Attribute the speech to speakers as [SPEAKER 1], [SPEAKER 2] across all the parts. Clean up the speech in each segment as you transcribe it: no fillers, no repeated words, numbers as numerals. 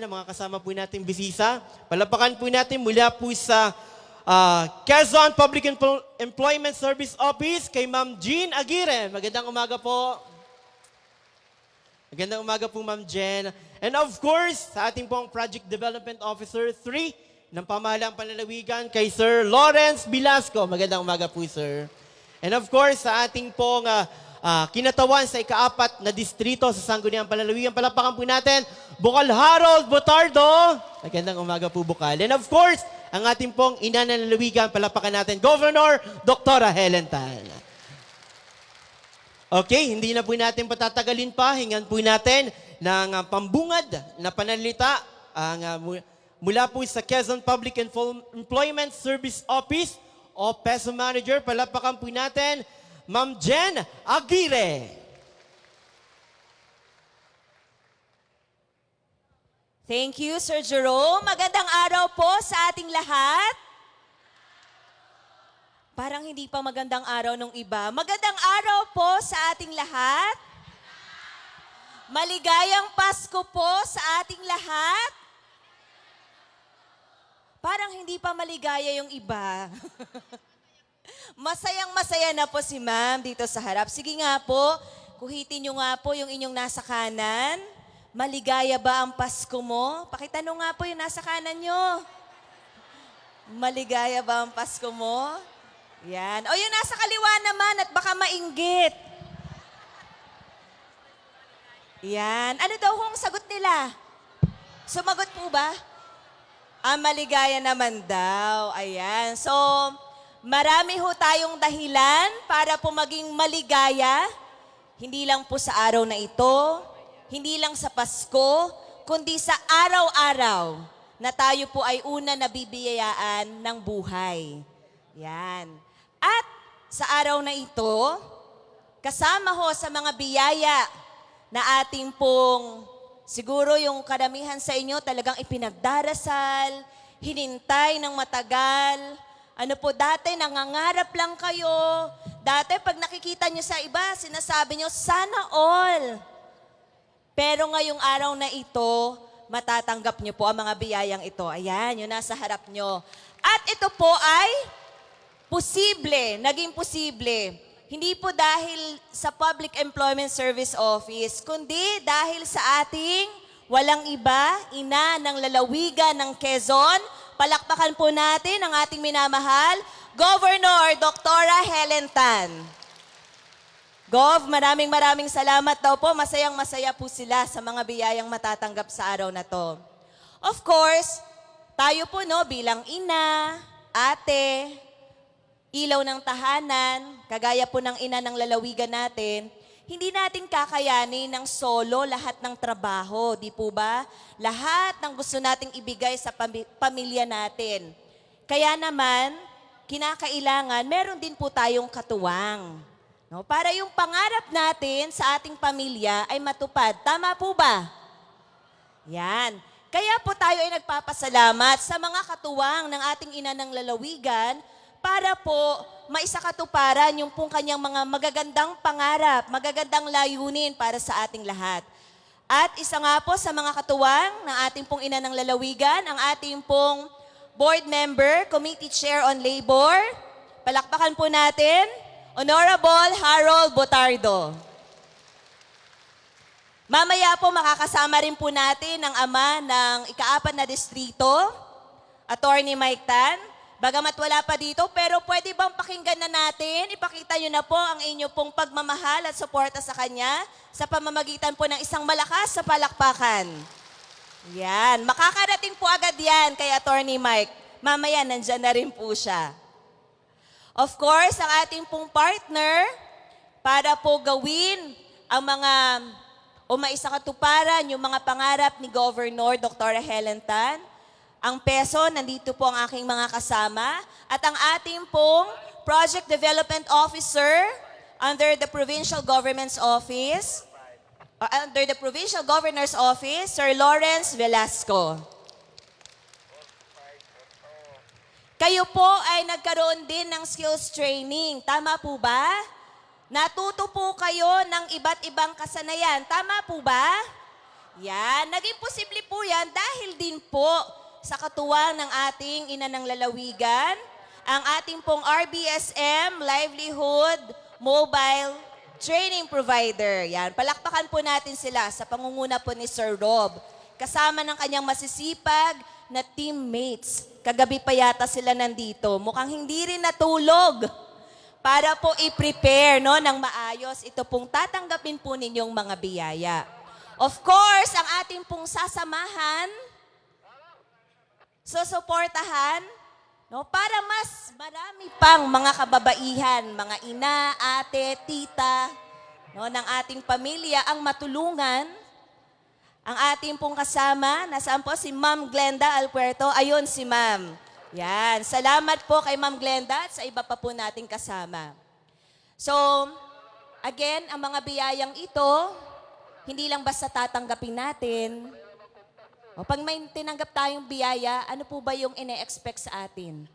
[SPEAKER 1] ang mga kasama po natin bisisa. Palapakan po natin mula po sa Quezon Public Employment Service Office kay Ma'am Jean Aguirre. Magandang umaga po. Magandang umaga po, Ma'am Jen. And of course, sa ating pong Project Development Officer 3 ng Pamahalaang Panlalawigan kay Sir Lawrence Velasco. Magandang umaga po, Sir. And of course, sa ating pong kinatawan sa ika-4 na distrito sa Sangguniang Panlalawigan, palapakan po natin, Bukal Harold Botardo. Magandang umaga po, Bukal. And of course, ang ating pong ina ng lalawigan, palapakan natin, Governor Dr. Helen Tan. Okay, hindi na po natin patatagalin pa. Hingan po natin ng pambungad na pananalita mula po sa Quezon Public Employment Service Office o PESO Manager. Palapakan po natin, Ma'am Jen Aguirre.
[SPEAKER 2] Thank you, Sir Jerome. Magandang araw po sa ating lahat. Parang hindi pa magandang araw nung iba. Magandang araw po sa ating lahat. Maligayang Pasko po sa ating lahat. Parang hindi pa maligaya yung iba. Masayang-masaya na po si Ma'am dito sa harap. Sige nga po, kuhitin nyo nga po yung inyong nasa kanan. Maligaya ba ang Pasko mo? Pakitanong nga po yung nasa kanan nyo. Maligaya ba ang Pasko mo? Yan. O yung nasa kaliwa naman at baka mainggit. Yan. Ano daw kung sagot nila? Sumagot po ba? Maligaya naman daw. Ayan. So, marami ho tayong dahilan para po maging maligaya. Hindi lang po sa araw na ito, hindi lang sa Pasko, kundi sa araw-araw na tayo po ay una nabibiyayaan ng buhay. Yan. At sa araw na ito, kasama ho sa mga biyaya na ating pong, siguro yung karamihan sa inyo talagang ipinagdarasal, hinintay ng matagal. Ano po, dati nangangarap lang kayo. Dati pag nakikita nyo sa iba, sinasabi nyo, sana all. Pero ngayong araw na ito, matatanggap nyo po ang mga biyayang ito. Ayan, yun nasa harap nyo. At ito po ay posible, naging posible. Hindi po dahil sa Public Employment Service Office, kundi dahil sa ating walang iba, ina ng lalawigan ng Quezon. Palakpakan po natin ang ating minamahal, Governor Dr. Helen Tan. Gov, maraming salamat daw po. Masayang-masaya po sila sa mga biyayang matatanggap sa araw na to. Of course, tayo po no, bilang ina, ate, ilaw ng tahanan, kagaya po ng ina ng lalawigan natin, hindi natin kakayanin ng solo lahat ng trabaho, di po ba? Lahat ng gusto nating ibigay sa pamilya natin. Kaya naman, kinakailangan, meron din po tayong katuwang. No? Para yung pangarap natin sa ating pamilya ay matupad. Tama po ba? Yan. Kaya po tayo ay nagpapasalamat sa mga katuwang ng ating ina ng lalawigan para po maisakatuparan yung pong kanyang mga magagandang pangarap, magagandang layunin para sa ating lahat. At isa nga po sa mga katuwang ng ating pong ina ng lalawigan, ang ating pong board member, Committee Chair on Labor. Palakpakan po natin, Honorable Harold Botardo. Mamaya po makakasama rin po natin ang ama ng ika-4 na distrito, Attorney Mike Tan. Bagamat wala pa dito, pero pwede bang pakinggan na natin, ipakita nyo na po ang inyo pong pagmamahal at suporta sa kanya sa pamamagitan po ng isang malakas sa palakpakan. Yan, makakarating po agad yan kay Attorney Mike. Mamaya nandyan na rin po siya. Of course, ang ating pong partner para po gawin ang mga o maisakatuparan yung mga pangarap ni Governor Dr. Helen Tan. Ang PESO, nandito po ang aking mga kasama. At ang ating pong Project Development Officer under the Provincial Government's Office, under the Provincial Governor's Office, Sir Lawrence Velasco. Kayo po ay nagkaroon din ng skills training. Tama po ba? Natuto po kayo ng iba't ibang kasanayan. Tama po ba? Yan, naging posible po yan dahil din po sa katuwang ng ating ina ng lalawigan, ang ating pong RBSM Livelihood Mobile Training Provider. Yan, palakpakan po natin sila sa pangunguna po ni Sir Rob. Kasama ng kanyang masisipag na teammates. Kagabi pa yata sila nandito. Mukhang hindi rin natulog para po i-prepare no, ng maayos ito pong tatanggapin po ninyong mga biyaya. Of course, ang ating pong sasamahan, susuportahan, no, para mas marami pang mga kababaihan, mga ina, ate, tita, no, ng ating pamilya ang matulungan. Ang ating pong kasama, nasaan po si Ma'am Glenda Alpuerto? Ayun si Ma'am. Yan, salamat po kay Ma'am Glenda at sa iba pa po nating kasama. So, again, ang mga biyayang ito, hindi lang basta tatanggapin natin. O pag may tinanggap tayong biyaya, ano po ba yung ine-expect sa atin?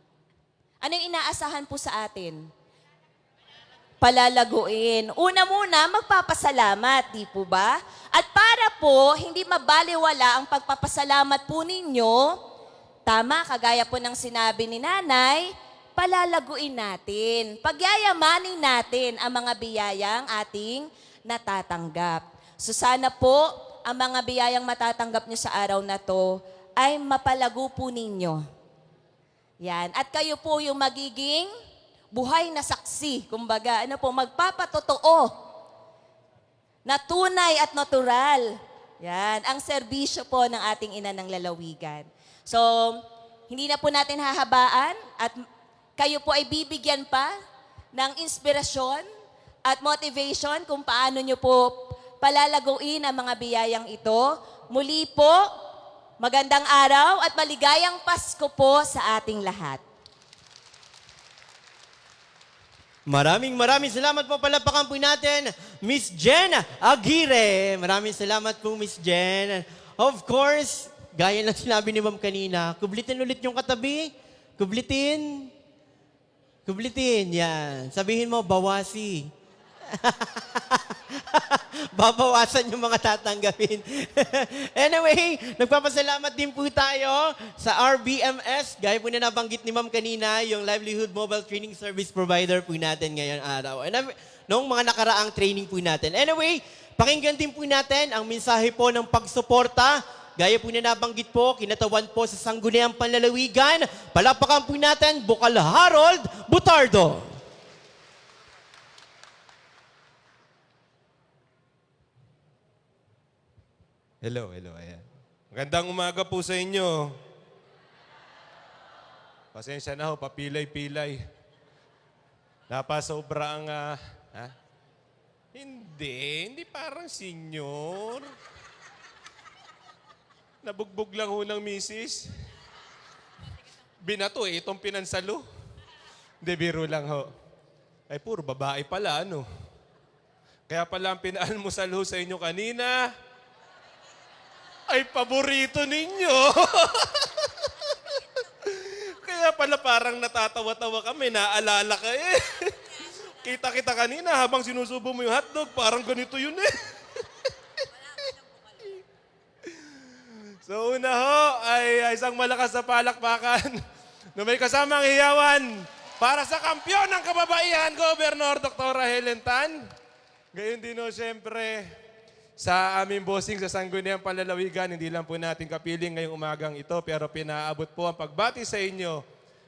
[SPEAKER 2] Ano yung inaasahan po sa atin? Palalaguin. Una muna, magpapasalamat, di po ba? At para po, hindi mabaliwala ang pagpapasalamat po ninyo, tama, kagaya po ng sinabi ni Nanay, palalaguin natin. Pagyayamanin natin ang mga biyayang ating natatanggap. So sana po, ang mga biyayang matatanggap nyo sa araw na to ay mapalago po ninyo. Yan. At kayo po yung magiging buhay na saksi. Kumbaga, ano po, magpapatotoo na tunay at natural. Yan. Ang serbisyo po ng ating ina ng lalawigan. So, hindi na po natin hahabaan at kayo po ay bibigyan pa ng inspirasyon at motivation kung paano nyo po palalaguin ang mga biyayang ito. Muli po, magandang araw at maligayang Pasko po sa ating lahat.
[SPEAKER 1] Maraming salamat po. Palapakan po natin, Miss Jen Aguirre. Maraming salamat po, Miss Jen. Of course, gaya ng sinabi ni Ma'am kanina, kublitin ulit yung katabi. Kublitin. Kublitin, yan. Sabihin mo, bawasi. Babawasan yung mga tatanggapin. Anyway, nagpapasalamat din po tayo sa RBMS. Gaya po na nabanggit ni Ma'am kanina, yung Livelihood Mobile Training Service Provider po natin ngayong araw. And noong mga nakaraang training po natin. Anyway, pakinggan din po natin ang mensahe po ng pagsuporta. Gaya po na nabanggit po, kinatawan po sa Sangguniang Panlalawigan. Palapakan po natin, Bukal Harold Butardo.
[SPEAKER 3] Hello, ayan. Magandang umaga po sa inyo. Pasensya na ho, papilay-pilay. Napasobra ang, Hindi parang senior. Nabugbog lang ho ng misis. Binato itong pinansalo. Hindi, biro lang ho. Ay, puro babae pala, ano? Kaya pala ang pinaalmusal ho sa inyo kanina, ay paborito ninyo. Kaya pala parang natatawa-tawa kami, naalala ka eh. Kita-kita kanina habang sinusubo mo yung hotdog, parang ganito yun eh. So una ho ay isang malakas na palakpakan na may kasamang hiyawan para sa kampyon ng kababaihan, Gobernador Dr. Helen Tan. Gayon din ho, siyempre, sa aming bossing sa Sangguniang Panlalawigan, hindi lang po natin kapiling ngayong umagang ito, pero pinaabot po ang pagbati sa inyo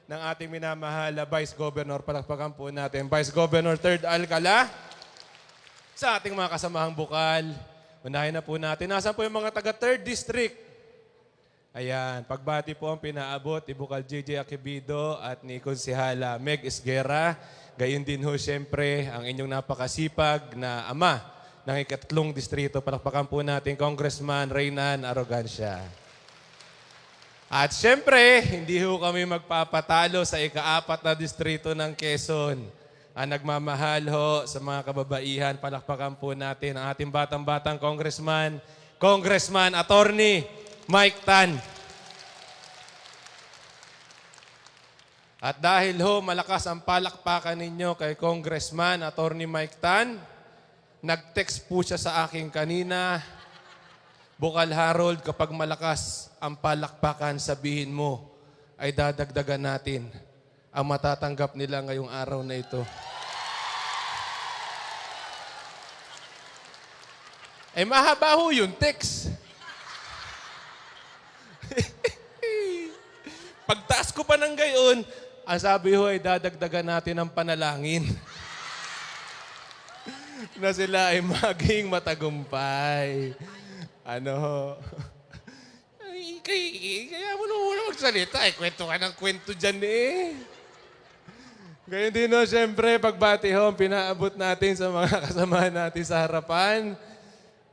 [SPEAKER 3] ng ating minamahal na Vice Governor. Palakpakan po natin, Vice Governor 3rd Alcala, sa ating mga kasamahang bukal. Unahin na po natin. Nasaan po yung mga taga 3rd District? Ayan, pagbati po ang pinaabot ni Bukal JJ Acebido at ni Konsihala Meg Esguerra. Gayon din ho, siyempre, ang inyong napakasipag na ama ng ikatlong distrito. Palakpakan po natin, Congressman Reynan Arrogancia. At siyempre, hindi ho kami magpapatalo sa ika-4 na distrito ng Quezon. Ang nagmamahal ho sa mga kababaihan, palakpakan po natin ang ating batang-batang Congressman Attorney Mike Tan. At dahil ho, malakas ang palakpakan ninyo kay Congressman Attorney Mike Tan, nag-text po siya sa akin kanina. Bukal Harold, kapag malakas ang palakpakan, sabihin mo, ay dadagdagan natin ang matatanggap nila ngayong araw na ito. Eh, mahaba ho yung text. Pagtaas ko pa ng gayon, ang sabi ho ay dadagdagan natin ang panalangin na sila ay maging matagumpay. Ano ho? Ay, kaya mo naman magsalita. Kwento ka ng kwento dyan eh. Gayon din ho, siyempre, pagbati ho, ang pinaabot natin sa mga kasamahan natin sa harapan.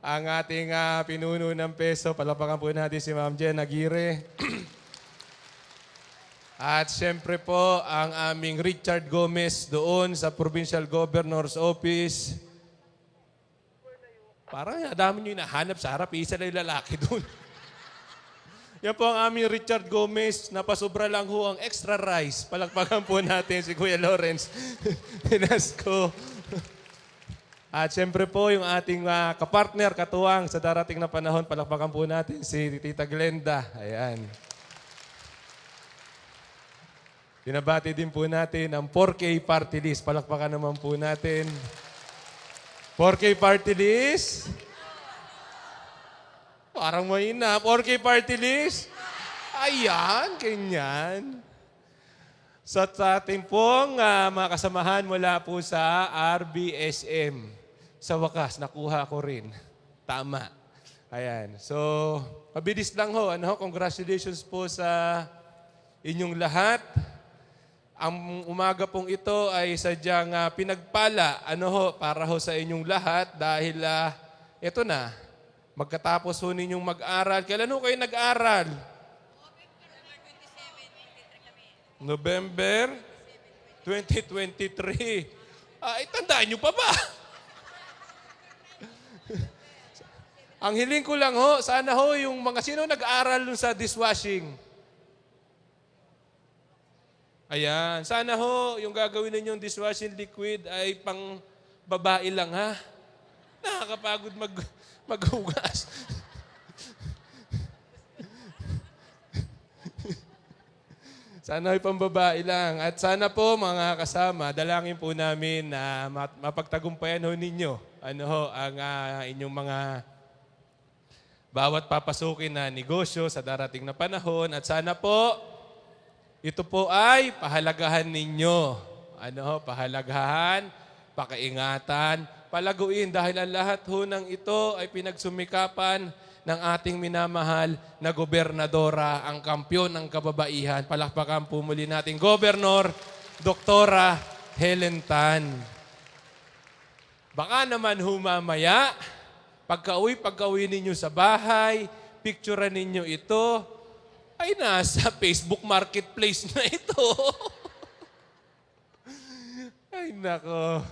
[SPEAKER 3] Ang ating pinuno ng peso, palapakan po natin si Ma'am Jen Aguirre. At siyempre po, ang aming Richard Gomez doon sa Provincial Governor's Office. Parang dami nyo hinahanap sa harap, isa na yung lalaki doon. Yan po ang aming Richard Gomez, napasobra lang ho ang extra rice. Palakpakan po natin si Kuya Lawrence Pinasco. At siyempre po yung ating kapartner, katuwang sa darating na panahon, palakpakan po natin si Tita Glenda. Ayan. Binabati din po natin ang 4K Party List. Palakpakan naman po natin. 4K Party List? Parang mahina. 4K Party List? Ayan, ganyan. So sa ating pong mga kasamahan mula po sa RBSM. Sa wakas, nakuha ko rin. Tama. Ayan. So, mabilis lang ho. Congratulations po sa inyong lahat. Ang umaga pong ito ay sadyang pinagpala para ho sa inyong lahat dahil ito na, magkatapos ho ninyong mag-aral. Kailan ho kayo nag-aral? November 2023. Tandaan nyo pa ba? Ang hiling ko lang ho, sana ho yung mga sino nag-aral dun sa dishwashing. Ayan. Sana ho, yung gagawin ninyong dishwashing liquid ay pang babae lang, ha? Nakakapagod maghugas. Sana ay pang babae lang. At sana po, mga kasama, dalangin po namin na mapagtagumpayan ho ninyo ang inyong mga bawat papasukin na negosyo sa darating na panahon. At sana po, ito po ay pahalagahan ninyo. Pahalagahan, pakaingatan, palaguin dahil ang lahat ho ng ito ay pinagsumikapan ng ating minamahal na gobernadora, ang kampyon ng kababaihan. Palakpakan po muli natin, Gobernador Doktora Helen Tan. Baka naman humamaya, pagka-uwi ninyo sa bahay, picturean ninyo ito, ay nasa Facebook Marketplace na ito. Ay nako,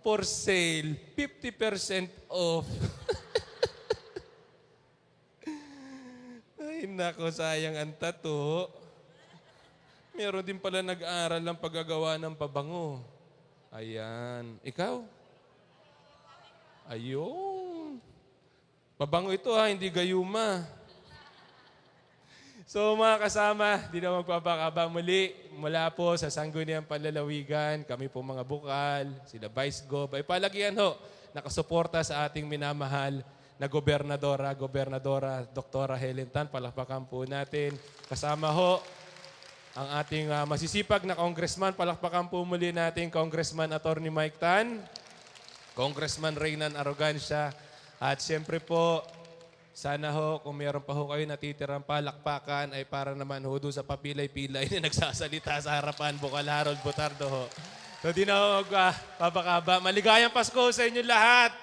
[SPEAKER 3] for sale, 50% off. Ay nako, sayang ang tato. Meron din pala nag-aaral ng paggagawa ng pabango. Ayan. Ikaw? Ayun. Pabango ito hindi gayuma. So mga kasama, di na magpapakaba muli mula po sa Sangguniang Panlalawigan, kami po mga bukal, sila Vice Gov, ay palagian ho, nakasuporta sa ating minamahal na Gobernadora Doktora Helen Tan. Palakpakan po natin. Kasama ho ang ating masisipag na congressman. Palakpakan po muli natin Congressman Attorney Mike Tan, Congressman Reynan Arrogancia, at siyempre po, sana ho, kung meron pa ho kayo natitirang palakpakan, ay para naman ho doon sa papilay-pilay na nagsasalita sa harapan, Bukal Harold Butardo ho. So di na ho papakaba. Maligayang Pasko sa inyo lahat.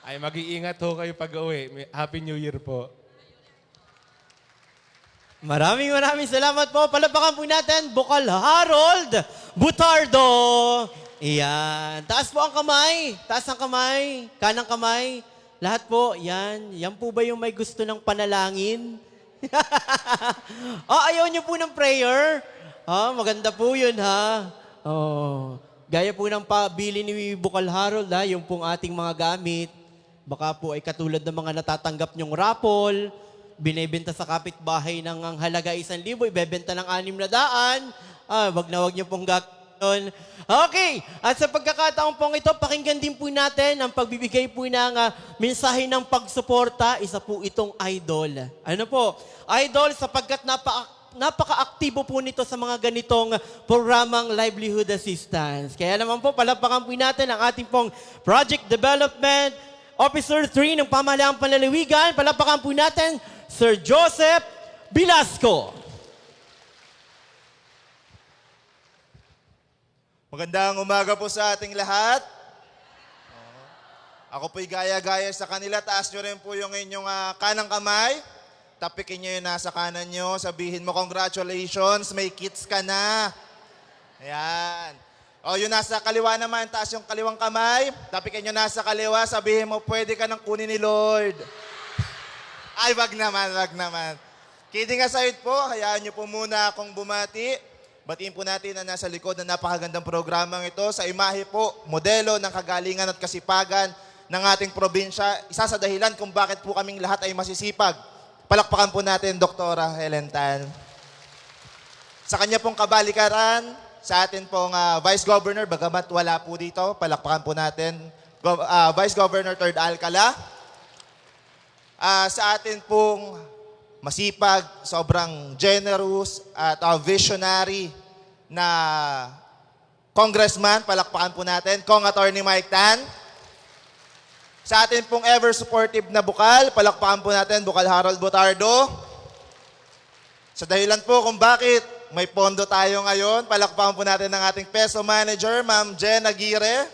[SPEAKER 3] Ay mag-iingat ho kayo pag-uwi. Happy New Year po.
[SPEAKER 1] Maraming salamat po. Palapakan po natin, Bukal Harold Butardo. Iyan. Taas po ang kamay. Taas ang kamay. Kanang kamay. Lahat po, yan. Yan po ba yung may gusto ng panalangin? Ayaw niyo po ng prayer? Maganda po yun, ha? Gaya po ng pabili ni Bukal Harold, ha? Yung pong ating mga gamit. Baka po ay katulad ng mga natatanggap nyong raffle, binebenta sa kapitbahay ng ang halaga 1,000, ibebenta ng 600. Wag na wag niyo pong gagawin. Okay, at sa pagkakataon pong ito, pakinggan din po natin ang pagbibigay po ng mensahe ng pagsuporta. Isa po itong idol. Ano po? Idol sapagkat napaka-aktibo po nito sa mga ganitong programang livelihood assistance. Kaya naman po, palakpakan po natin ang ating pong Project Development Officer 3 ng Pamahalaang Panlalawigan. Palakpakan po natin, Sir Joseph Velasco.
[SPEAKER 4] Magandang umaga po sa ating lahat. Ako po'y gaya-gaya sa kanila. Taas nyo rin po yung inyong kanang kamay. Tapikin nyo yung nasa kanan nyo. Sabihin mo, congratulations, may kits ka na. Ayan. O, yung nasa kaliwa naman, taas yung kaliwang kamay. Tapikin nyo nasa kaliwa. Sabihin mo, pwede ka nang kunin ni Lord. Ay, wag naman, wag naman. Kidding aside po, hayaan nyo po muna akong bumati. Batiin po natin na nasa likod ng napakagandang programang ito sa imahe po, modelo ng kagalingan at kasipagan ng ating probinsya. Isa sa dahilan kung bakit po kaming lahat ay masisipag. Palakpakan po natin, Doktora Helen Tan. Sa kanya pong kabalikaran, sa atin pong Vice Governor, bagamat wala po dito, palakpakan po natin, Vice Governor Third Alcala. Sa atin pong masipag, sobrang generous at visionary na congressman, palakpakan po natin, Kong Attorney Mike Tan. Sa atin pong ever supportive na bukal, palakpakan po natin, Bukal Harold Botardo. Sa dahilan po kung bakit may pondo tayo ngayon, palakpakan po natin ng ating peso manager, Ma'am Jen Aguirre.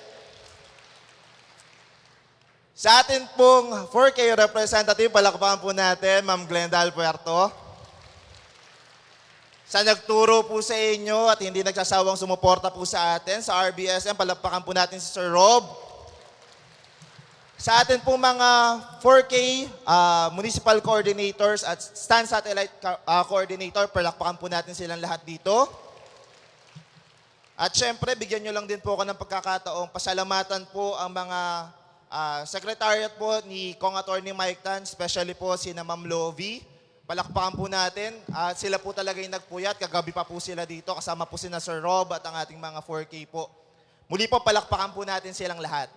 [SPEAKER 4] Sa atin pong 4K representative, palakpakan po natin, Ma'am Glenda Alpuerto. Sa nagturo po sa inyo at hindi nagsasawang sumuporta po sa atin, sa RBSM, palakpakan po natin si Sir Rob. Sa atin pong mga 4K municipal coordinators at Stan Satellite coordinator, palakpakan po natin silang lahat dito. At syempre, bigyan nyo lang din po ako ng pagkakataong pasalamatan po ang mga secretariat po ni Kong Attorney Mike Tan, especially po si Ma'am Lovie. Palakpakan po natin. At sila po talaga yung nagpuyat. Kagabi pa po sila dito. Kasama po si Sir Rob at ang ating mga 4K po. Muli po, palakpakan po natin silang lahat.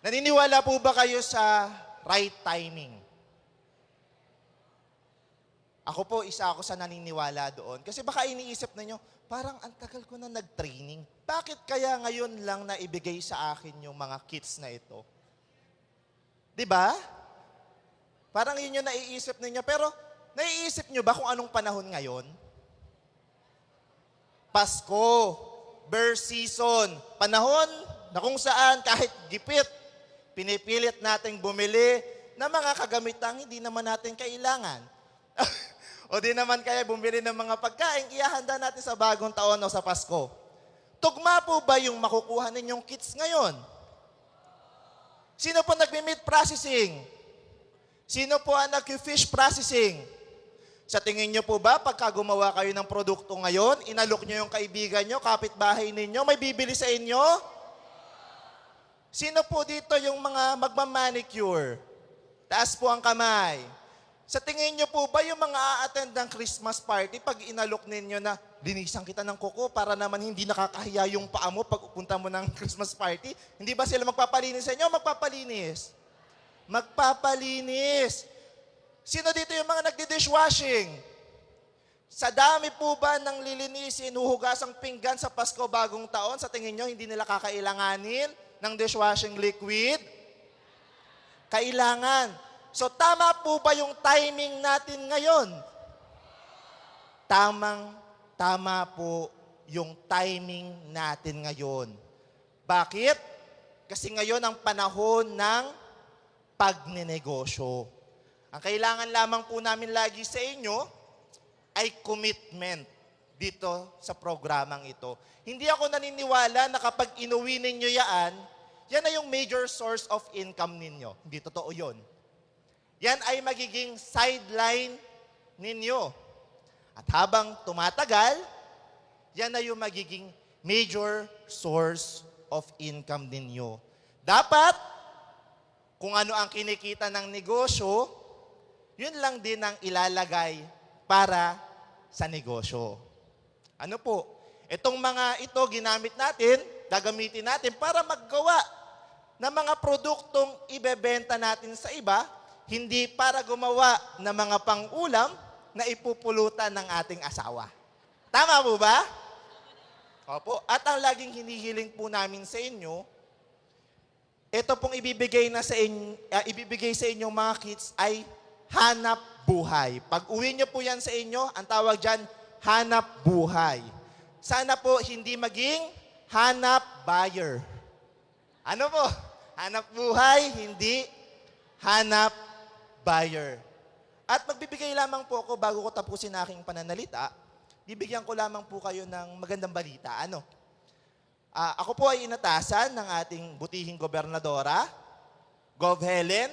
[SPEAKER 4] Naniniwala po ba kayo sa right timing? Ako po, isa ako sa naniniwala doon. Kasi baka iniisip ninyo, parang ang tagal ko na nag-training. Bakit kaya ngayon lang naibigay sa akin yung mga kits na ito? 'Di ba? Parang yun yung naiisip ninyo. Pero naiisip nyo ba kung anong panahon ngayon? Pasko, bear season, panahon na kung saan kahit gipit, pinipilit nating bumili ng mga kagamitang hindi naman natin kailangan. O di naman kaya bumili ng mga pagkain, ihahanda natin sa bagong taon o sa Pasko. Tugma po ba yung makukuha ninyong kits ngayon? Sino po nagmi-meat processing? Sino po ang nag-fish processing? Sa tingin nyo po ba, pagka gumawa kayo ng produkto ngayon, inalok nyo yung kaibigan nyo, kapitbahay ninyo, may bibili sa inyo? Sino po dito yung mga magmamanicure? Taas po ang kamay. Sa tingin nyo po ba yung mga a-attend ng Christmas party, pag inalok ninyo na linisan kita ng kuko para naman hindi nakakahiya yung paa mo pag upunta mo ng Christmas party, hindi ba sila magpapalinis sa inyo? Magpapalinis. Magpapalinis. Sino dito yung mga nagdi-dishwashing? Sa dami po ba ng lilinisin, huhugasang pinggan sa Pasko bagong taon, sa tingin nyo hindi nila kakailanganin ng dishwashing liquid? Kailangan. So tama po ba yung timing natin ngayon? Tama po yung timing natin ngayon. Bakit? Kasi ngayon ang panahon ng pagnenegosyo. Ang kailangan lamang po namin lagi sa inyo ay commitment dito sa programang ito. Hindi ako naniniwala na kapag inuwi ninyo yan na yung major source of income ninyo. Hindi totoo yun. Yan ay magiging sideline ninyo. At habang tumatagal, yan na yung magiging major source of income ninyo. Dapat, kung ano ang kinikita ng negosyo, yun lang din ang ilalagay para sa negosyo. Ano po? Itong mga ito ginamit natin, gagamitin natin para maggawa ng mga produktong ibebenta natin sa iba, hindi para gumawa ng mga pang-ulam na ipupulutan ng ating asawa. Tama po ba? Opo. At ang laging hinihiling po namin sa inyo, ito pong ibibigay sa inyong mga kids ay hanap buhay. Pag uwi nyo po yan sa inyo, ang tawag dyan, hanap buhay. Sana po hindi maging hanap buyer. Ano po? Hanap buhay, hindi hanap buyer. At magbibigay lamang po ako bago ko tapusin aking pananalita, bibigyan ko lamang po kayo ng magandang balita. Ano? Ako po ay inatasan ng ating butihing gobernadora, Gov. Helen,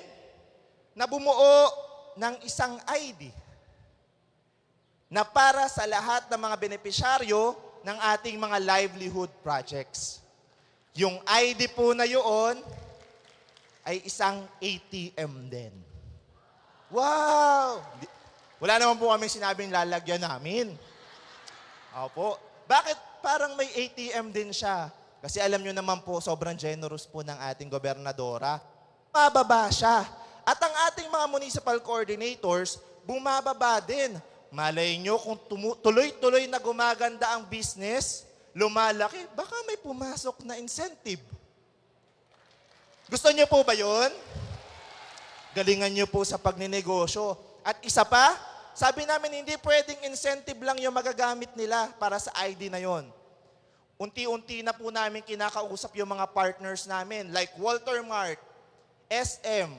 [SPEAKER 4] na bumuo ng isang ID na para sa lahat ng mga benepisyaryo ng ating mga livelihood projects. Yung ID po na yun ay isang ATM din. Wow! Wala naman po kami sinabing lalagyan namin. Opo. Bakit parang may ATM din siya? Kasi alam nyo naman po, sobrang generous po ng ating gobernadora. Mababa siya. At ang ating mga municipal coordinators, bumababa din. Malay nyo kung tuloy-tuloy na gumaganda ang business, lumalaki, baka may pumasok na incentive. Gusto nyo po ba yun? Galingan nyo po sa pagninegosyo. At isa pa, sabi namin hindi pwedeng incentive lang yung magagamit nila para sa ID na yon. Unti-unti na po namin kinakausap yung mga partners namin like Walter Mart, SM,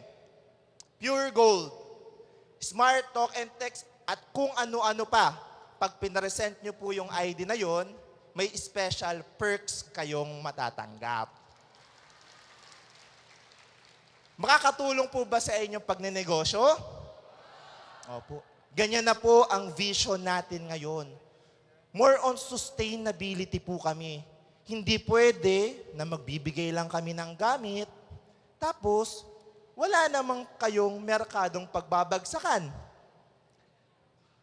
[SPEAKER 4] Pure Gold, Smart Talk and Text, at kung ano-ano pa. Pag pinaresent nyo po yung ID na yon, may special perks kayong matatanggap. Makakatulong po ba sa inyong pagnenegosyo? Opo. Ganyan na po ang vision natin ngayon. More on sustainability po kami. Hindi pwede na magbibigay lang kami ng gamit, tapos wala namang kayong merkadong pagbabagsakan.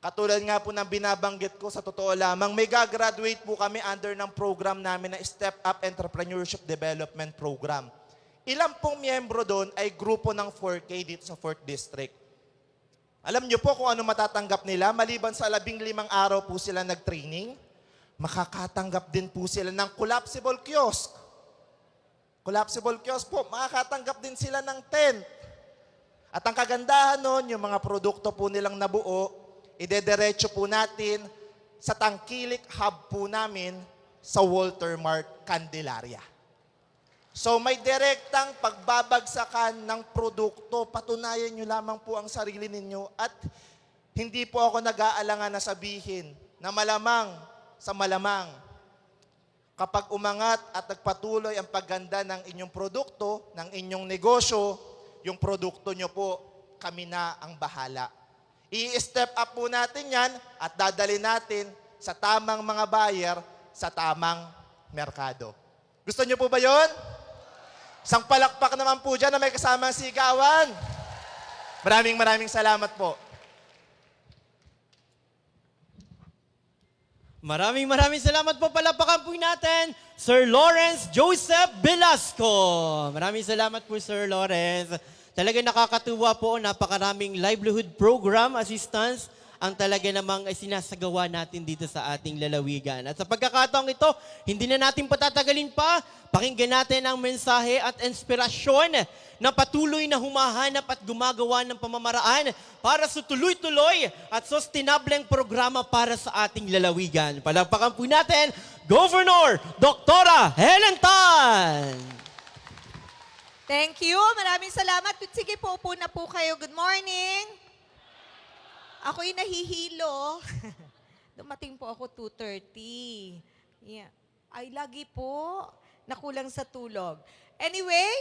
[SPEAKER 4] Katulad nga po ng binabanggit ko, sa totoo lamang, may gagraduate po kami under ng program namin na Step Up Entrepreneurship Development Program. Ilang pong miyembro doon ay grupo ng 4K dito sa 4th District. Alam niyo po kung ano matatanggap nila? Maliban sa 15 araw po sila nag-training, makakatanggap din po sila ng collapsible kiosk. Collapsible kiosk po, makakatanggap din sila ng tent. At ang kagandahan nun, yung mga produkto po nilang nabuo, idederecho po natin sa Tangkilik Hub po namin sa Walter Mart, Candelaria. So may direktang pagbabagsakan ng produkto, patunayan nyo lamang po ang sarili ninyo at hindi po ako nag-aalangan na sabihin na malamang sa malamang kapag umangat at nagpatuloy ang pagganda ng inyong produkto, ng inyong negosyo, yung produkto nyo po, kami na ang bahala. I-step up po natin yan at dadali natin sa tamang mga buyer, sa tamang merkado. Gusto nyo po ba yun? Isang palakpak naman po dyan na may kasamang sigawan. Maraming salamat po.
[SPEAKER 1] Maraming salamat po. Palapakan po natin, Sir Lawrence Joseph Velasco. Maraming salamat po, Sir Lawrence. Talaga nakakatuwa po, napakaraming livelihood program, assistance, ang talaga namang sinasagawa natin dito sa ating lalawigan. At sa pagkakataong ito, hindi na natin patatagalin pa. Pakinggan natin ang mensahe at inspirasyon na patuloy na humahanap at gumagawa ng pamamaraan para sa tuloy-tuloy at sustainableng programa para sa ating lalawigan. Palakpakan po natin, Governor Dr. Helen Tan!
[SPEAKER 5] Thank you. Maraming salamat. Sige po, upo na po kayo. Good morning. Ako'y nahihilo. Dumating po ako 2:30. Yeah. Ay, lagi po. Nakulang sa tulog. Anyway,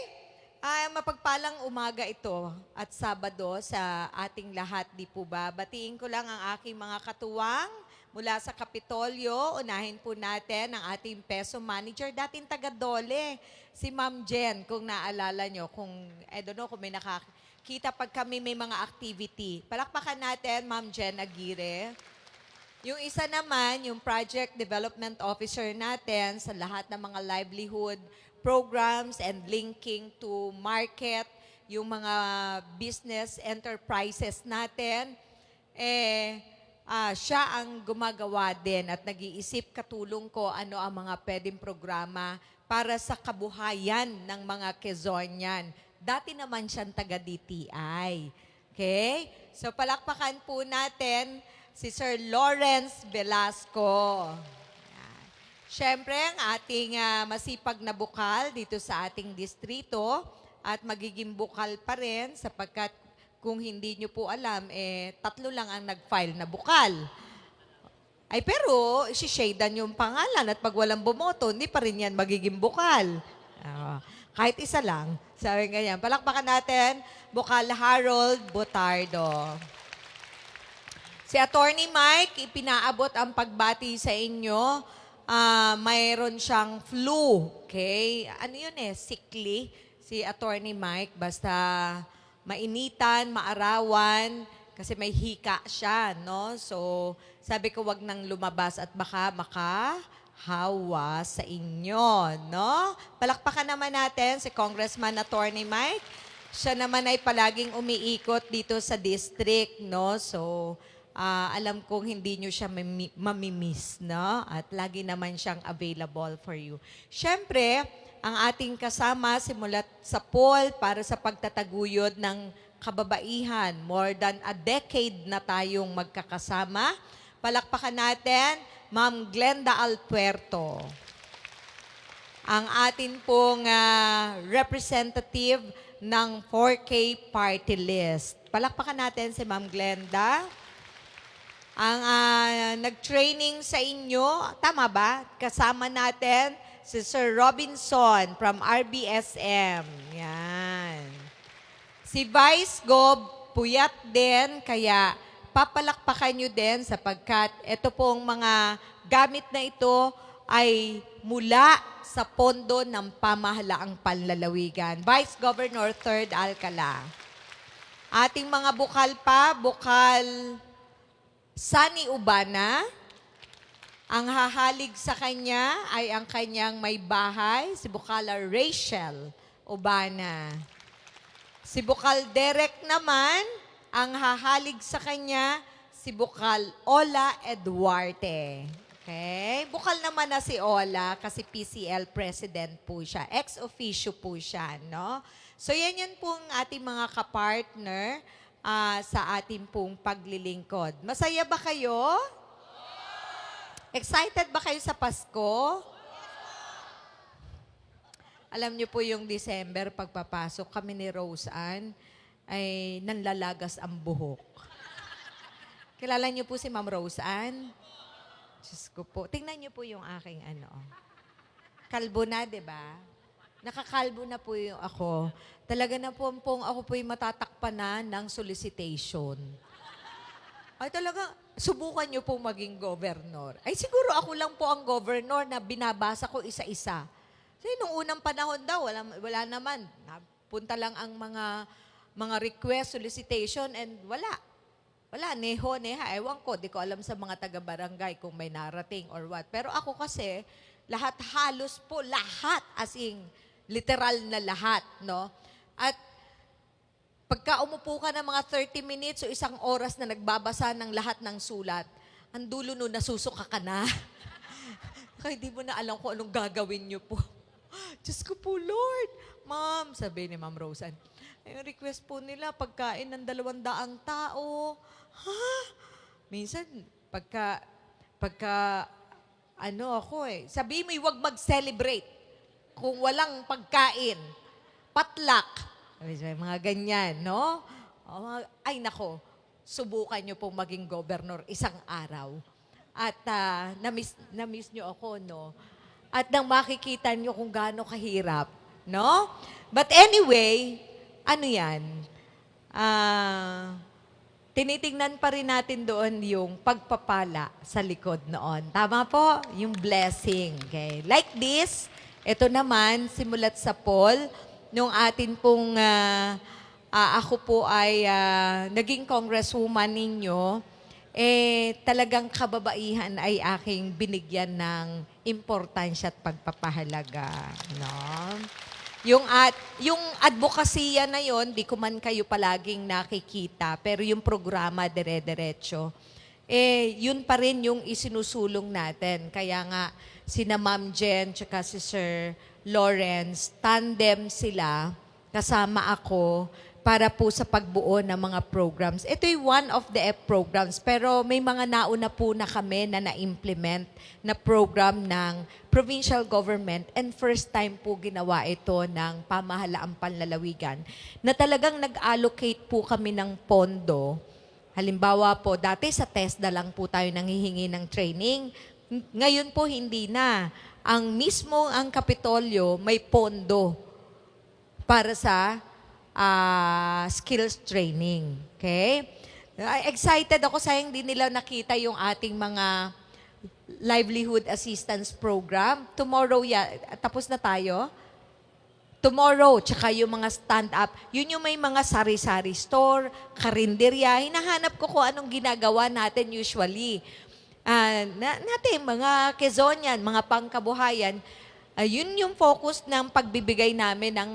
[SPEAKER 5] mapagpalang umaga ito at Sabado sa ating lahat, di po ba? Batiin ko lang ang aking mga katuwang, mula sa Kapitolyo. Unahin po natin ang ating peso manager, dating taga-Dole, si Ma'am Jen, kung naalala nyo, kung, I don't know, kung may nakakita pag kami may mga activity. Palakpakan natin, Ma'am Jen Aguirre. Yung isa naman, yung Project Development Officer natin sa lahat ng mga livelihood programs and linking to market, yung mga business enterprises natin, siya ang gumagawa din at nag-iisip katulong ko ano ang mga pwedeng programa para sa kabuhayan ng mga Quezonian. Dati naman siyang taga-DTI. Okay? So palakpakan po natin si Sir Lawrence Velasco. Yan. Siyempre, ang ating masipag na bukal dito sa ating distrito at magiging bukal pa rin sapagkat kung hindi nyo po alam, 3 lang ang nag-file na bukal. Ay pero, isi-shadean yung pangalan at pag walang bumoto, hindi pa rin yan magiging bukal. Kahit isa lang. Sabi ganyan. Palakpakan natin, Bukal Harold Botardo. Si Attorney Mike, ipinaabot ang pagbati sa inyo. Mayroon siyang flu. Okay? Ano yun sickly? Si Attorney Mike, basta mainitan, maarawan, kasi may hika siya, no? So, sabi ko wag nang lumabas at baka makahawa sa inyo, no? Palakpakan naman natin si Congressman Attorney Mike. Siya naman ay palaging umiikot dito sa district, no? So, alam kong hindi nyo siya mamimiss, no? At lagi naman siyang available for you. Siyempre, ang ating kasama simulat sa poll para sa pagtataguyod ng kababaihan. More than a decade na tayong magkakasama. Palakpakan natin, Ma'am Glenda Alpuerto. Ang atin pong representative ng 4K party list. Palakpakan natin si Ma'am Glenda. Ang nag-training sa inyo, tama ba? Kasama natin si Sir Robinson from RBSM. Yan. Si Vice Gov puyat din, kaya papalakpakan nyo din sapagkat ito pong mga gamit na ito ay mula sa pondo ng pamahalaang panlalawigan. Vice Governor 3rd Alcala. Ating mga bukal pa, bukal Sunny Ubana. Ang hahalig sa kanya ay ang kanyang may bahay, si Bukala Rachel Ubana. Si Bukal Derek naman, ang hahalig sa kanya, si Bukal Ola Eduarte. Okay? Bukal naman na si Ola kasi PCL president po siya. Ex-officio po siya, no? So yan pong ating mga kapartner sa ating pong paglilingkod. Masaya ba kayo? Excited ba kayo sa Pasko? Alam niyo po yung December, pagpapasok kami ni Rose Ann, ay nanlalagas ang buhok. Kilala niyo po si Ma'am Rose Ann? Diyos ko po. Tingnan niyo po yung aking kalbo na, di ba? Nakakalbo na po yung ako. Talaga na po ako po yung matatakpan na ng solicitation. Ay talaga, subukan niyo po maging governor. Ay siguro ako lang po ang governor na binabasa ko isa-isa. Kasi nung unang panahon daw, wala naman. Punta lang ang mga request, solicitation, and wala. Wala, neha. Ewan ko, di ko alam sa mga taga-barangay kung may narating or what. Pero ako kasi, halos po, lahat, as in, literal na lahat, no? At pagka umupo ka ng mga 30 minutes o 1 oras na nagbabasa ng lahat ng sulat, ang dulo nun, nasusuka ka na. Kaya di mo na alam kung anong gagawin niyo po. Diyos ko po, Lord. Ma'am, sabi ni Ma'am Roseanne, yung request po nila, pagkain ng 200 tao. Ha? Minsan, pagka sabi mo, huwag mag-celebrate kung walang pagkain. Patlak. Mga ganyan, no? Ay, nako, subukan nyo pong maging governor 1 araw. At na-miss nyo ako, no? At nang makikita nyo kung gaano kahirap, no? But anyway, ano yan? tinitingnan pa rin natin doon yung pagpapala sa likod noon. Tama po? Yung blessing. Okay. Like this, ito naman, simulat sa Paul, nung atin pong, ako po ay naging congresswoman ninyo, talagang kababaihan ay aking binigyan ng importansya at pagpapahalaga. No? Yung advokasya na yon, di ko man kayo palaging nakikita, pero yung programa dire-diretso, yun pa rin yung isinusulong natin. Kaya nga, sina Ma'am Jen tsaka si Sir Lawrence, tandem sila, kasama ako, para po sa pagbuo ng mga programs. Ito'y one of the programs, pero may mga nauna po na kami na na-implement na program ng provincial government and first time po ginawa ito ng pamahalaang panlalawigan na talagang nag-allocate po kami ng pondo. Halimbawa po, dati sa TESDA lang po tayo nanghihingi ng training. Ngayon po hindi na. Ang Kapitolyo may pondo para sa skills training. Okay? Excited ako, sayang din nila nakita yung ating mga livelihood assistance program. Tomorrow, tapos na tayo? Tomorrow, tsaka yung mga stand-up, yun yung may mga sari-sari store, karinderya. Hinahanap ko kung anong ginagawa natin usually. Natin, mga Quezonian, mga pangkabuhayan, yun yung focus ng pagbibigay namin ng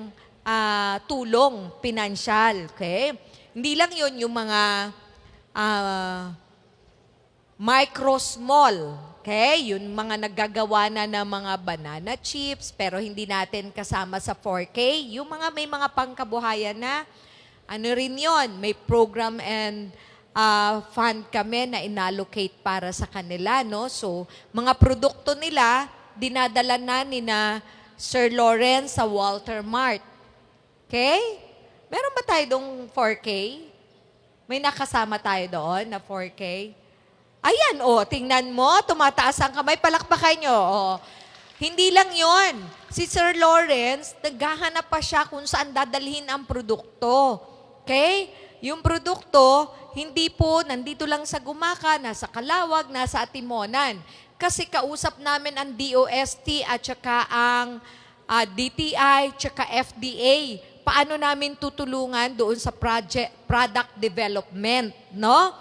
[SPEAKER 5] tulong pinansyal. Okay? Hindi lang yun yung mga micro-small. Okay? Yung mga naggagawa na ng mga banana chips, pero hindi natin kasama sa 4K. Yung mga may mga pangkabuhayan na, ano rin yun, may program and fund kami na inallocate para sa kanila. No? So, mga produkto nila, dinadala na ni na Sir Lawrence sa Walter Mart. Okay? Meron ba tayo dong 4K? May nakasama tayo doon na 4K? Ayan, tingnan mo, tumataas ang kamay, palakpakan nyo. Hindi lang yon. Si Sir Lawrence, naghahanap pa siya kung saan dadalhin ang produkto. Okay? Yung produkto, hindi po nandito lang sa Gumaka, nasa Kalawag, nasa Atimonan. Kasi kausap namin ang DOST at saka ang DTI, tsaka FDA. Paano namin tutulungan doon sa product development, no?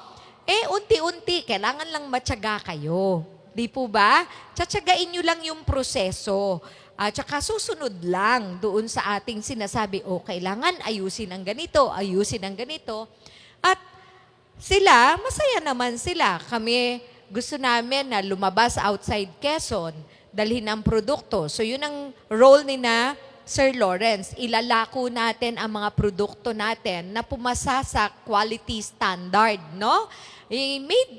[SPEAKER 5] Unti-unti, kailangan lang matyaga kayo. Di po ba? Tsatsagain nyo lang yung proseso. Tsaka susunod lang doon sa ating sinasabi, kailangan ayusin ang ganito, ayusin ang ganito. At sila, masaya naman sila. Kami, gusto namin na lumabas outside Quezon, dalhin ang produkto. So yun ang role ni na Sir Lawrence. Ilalako natin ang mga produkto natin na pumasa sa quality standard, no?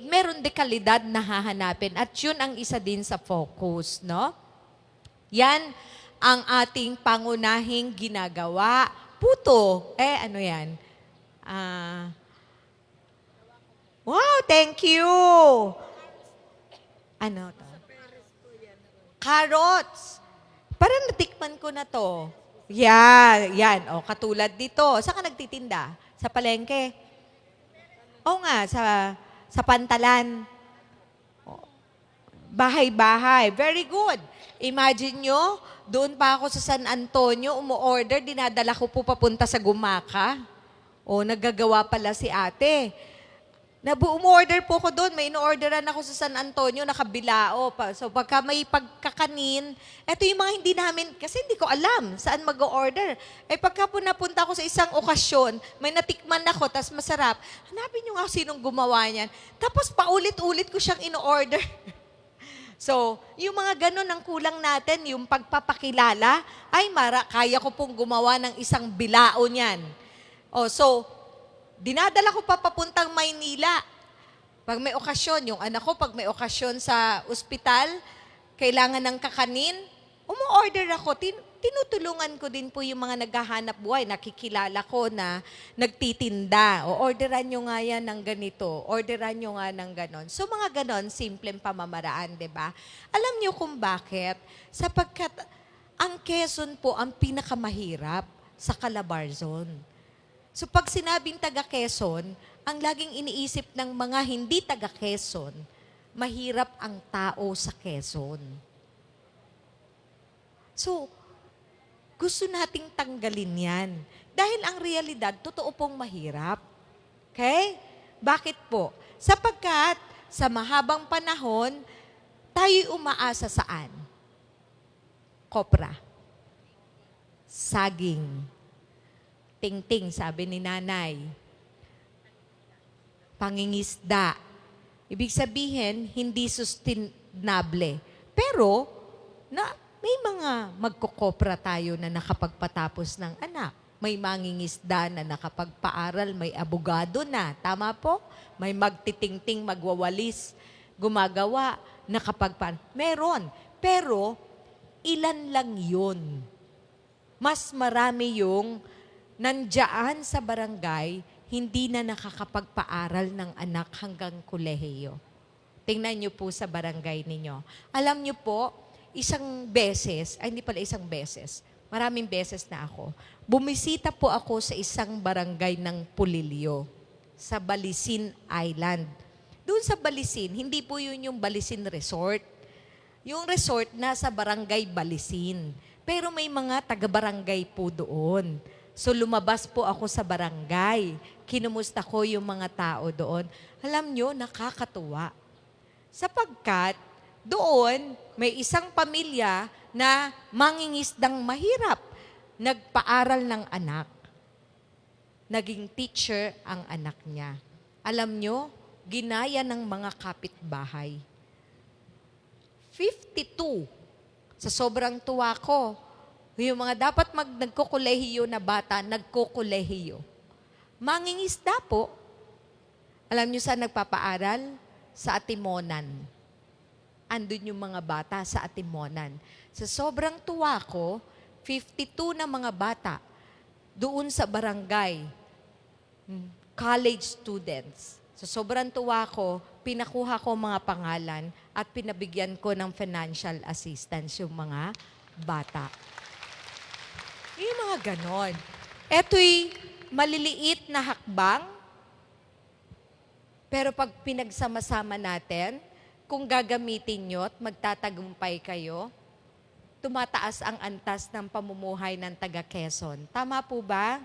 [SPEAKER 5] Meron de kalidad na hahanapin at yun ang isa din sa focus, no? Yan ang ating pangunahing ginagawa. Puto. Ano yan? Wow, thank you. Ano to? Carrots. Parang natikman ko na to. Yan. Katulad dito. Saan ka nagtitinda? Sa palengke? Oo nga, sa Pantalan. Bahay-bahay. Very good. Imagine nyo, doon pa ako sa San Antonio, umu-order, dinadala ko po papunta sa Gumaka. Naggagawa pala si ate. Umu-order po ko doon. May ino-orderan ako sa San Antonio, nakabilao pa. So pagka may pagkakanin, eto yung mga hindi namin, kasi hindi ko alam saan mag-order. Pagka po napunta ako sa isang okasyon, may natikman ako, tas masarap, hanapin nyo nga sinong gumawa niyan. Tapos paulit-ulit ko siyang ino-order. So, yung mga ganun ang kulang natin, yung pagpapakilala, kaya ko pong gumawa ng isang bilao niyan. So, dinadala ko pa papuntang Maynila. Pag may okasyon, yung anak ko, pag may okasyon sa ospital, kailangan ng kakanin, umu-order ako. Tinutulungan ko din po yung mga naghahanap buhay. Nakikilala ko na nagtitinda. Orderan nyo nga yan ng ganito. Orderan nyo nga ng ganon. So mga ganon, simpleng pamamaraan, di ba? Alam nyo kung bakit? Sapagkat ang Quezon po ang pinakamahirap sa Calabarzon. So pag sinabing taga Quezon, ang laging iniisip ng mga hindi taga Quezon, mahirap ang tao sa Quezon. So, gusto nating tanggalin yan. Dahil ang realidad, totoo pong mahirap. Okay? Bakit po? Sapagkat sa mahabang panahon, tayo'y umaasa saan? Kopra. Saging. Ting-ting, sabi ni nanay. Pangingisda. Ibig sabihin, hindi sustainable. Pero, may mga magkukopra tayo na nakapagpatapos ng anak. May mangingisda na nakapagpaaral, may abogado na. Tama po? May magtitingting, magwawalis, gumagawa, meron. Pero, ilan lang yun. Mas marami yung nandiyan sa barangay, hindi na nakakapagpaaral ng anak hanggang kolehiyo. Tingnan niyo po sa barangay ninyo. Alam niyo po, maraming beses na ako. Bumisita po ako sa isang barangay ng Pulilio, sa Balisin Island. Doon sa Balisin, hindi po yun yung Balisin Resort. Yung resort nasa barangay Balisin. Pero may mga taga-barangay po doon. So lumabas po ako sa barangay. Kinumusta ko yung mga tao doon. Alam nyo, nakakatuwa. Sapagkat doon, may isang pamilya na mangingisdang mahirap. Nagpaaral ng anak. Naging teacher ang anak niya. Alam nyo, ginaya ng mga kapitbahay. 52. Sa sobrang tuwa ko, yung mga dapat nagkukolehiyo na bata, nagkukolehiyo. Mangingisda po. Alam nyo saan nagpapaaral? Sa Atimonan. Andun yung mga bata sa Atimonan. Sa sobrang tuwa ko, 52 na mga bata doon sa barangay, college students. Sa sobrang tuwa ko, pinakuha ko mga pangalan at pinabigyan ko ng financial assistance yung mga bata. Yung mga ganon. Eto'y maliliit na hakbang, pero pag pinagsama-sama natin, kung gagamitin nyo at magtatagumpay kayo, tumataas ang antas ng pamumuhay ng taga Quezon. Tama po ba?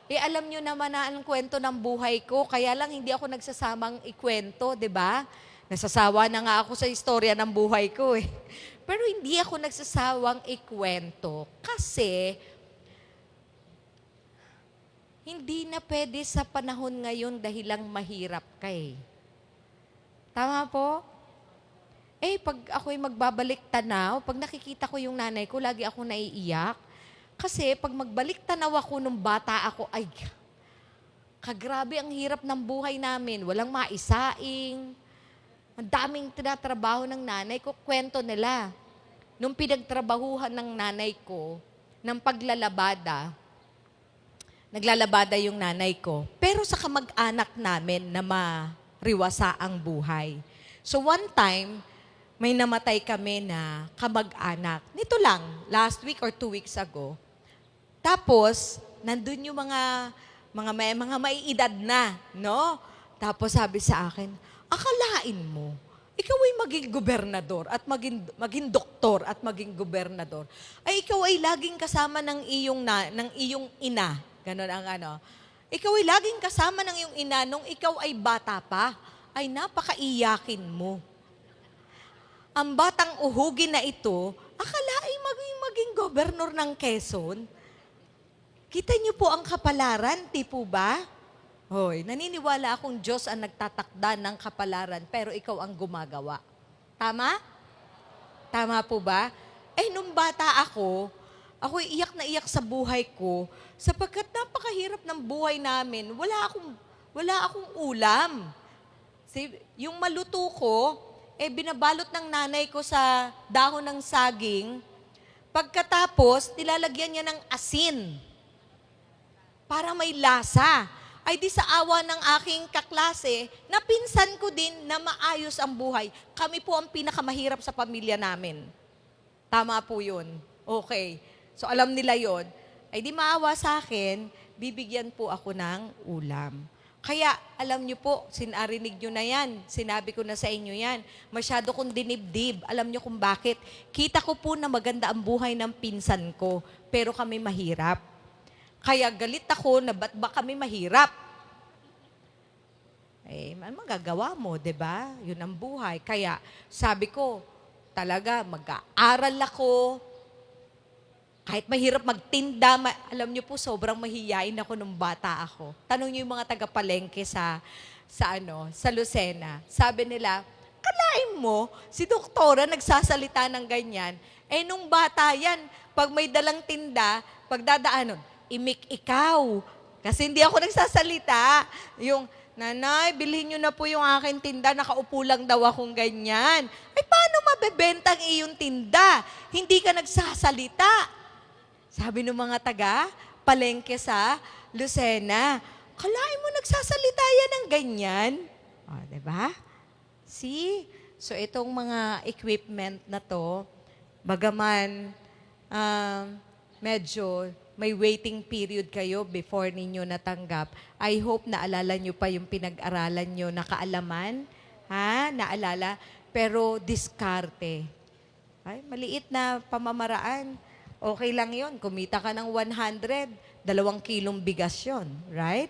[SPEAKER 5] Alam nyo naman na ang kwento ng buhay ko, kaya lang hindi ako nagsasamang ikwento, di ba? Nasasawa na nga ako sa istorya ng buhay ko eh. Pero hindi ako nagsasawang ikwento kasi hindi na pwede sa panahon ngayon dahil lang mahirap ka eh. Tama po? Pag ako'y magbabalik tanaw, pag nakikita ko yung nanay ko, lagi ako naiiyak. Kasi pag magbalik tanaw ako nung bata ako, ay, kagrabe ang hirap ng buhay namin. Walang maisaing. Ang daming tinatrabaho ng nanay ko, kwento nila. Nung pinagtrabahuhan ng nanay ko, ng paglalabada, naglalabada yung nanay ko. Pero sa kamag-anak namin na mariwasa ang buhay. So one time, may namatay kami na kamag-anak. Nito lang, last week or 2 weeks ago. Tapos, nandun yung mga maiedad na, no? Tapos sabi sa akin, akalain mo, ikaw ay maging gobernador at maging doktor at maging gobernador. Ay ikaw ay laging kasama ng iyong ina. Ganon ang ano. Ikaw ay laging kasama ng iyong ina nung ikaw ay bata pa. Ay napakaiyakin mo. Ang batang uhugin na ito, akalain maging gobernador ng Quezon. Kita niyo po ang kapalaran, di po ba? Hoy, naniniwala akong Diyos ang nagtatakda ng kapalaran, pero ikaw ang gumagawa. Tama? Tama po ba? Nung bata ako iyak na iyak sa buhay ko, sapagkat napakahirap ng buhay namin. Wala akong ulam. Yung maluto ko, binabalot ng nanay ko sa dahon ng saging. Pagkatapos, nilalagyan niya ng asin para may lasa. Ay di sa awa ng aking kaklase, napinsan ko din na maayos ang buhay. Kami po ang pinakamahirap sa pamilya namin. Tama po yun. Okay. So alam nila yon. Ay di maawa sa akin, bibigyan po ako ng ulam. Kaya, alam niyo po, sinarinig niyo na yan. Sinabi ko na sa inyo yan. Masyado kong dinibdib. Alam niyo kung bakit? Kita ko po na maganda ang buhay ng pinsan ko, pero kami mahirap. Kaya galit ako na ba't ba kami mahirap? Ano magagawa mo, 'di ba? 'Yun ang buhay. Kaya sabi ko, talaga mag-aaral ako. Kahit mahirap magtinda, alam niyo po sobrang mahiyain ako nung bata ako. Tanong niyo yung mga taga-palengke sa Lucena. Sabi nila, kalain mo, si doktora nagsasalita ng ganyan. Nung bata yan, pag may dalang tinda, pagdadaanon, imik ikaw. Kasi hindi ako nagsasalita. Yung, nanay, bilhin nyo na po yung aking tinda, nakaupo lang daw akong ganyan. Ay, paano mabebenta ang iyong tinda? Hindi ka nagsasalita. Sabi ng mga palengke sa Lucena, kalain mo nagsasalita yan ng ganyan? O, diba? See? So, itong mga equipment na to, bagaman, medyo may waiting period kayo before ninyo natanggap. I hope naalala nyo pa yung pinag-aralan nyo na kaalaman. Naalala? Pero diskarte. Ay, maliit na pamamaraan. Okay lang yon. Kumita ka ng 100, 2 kilong bigas yun. Right?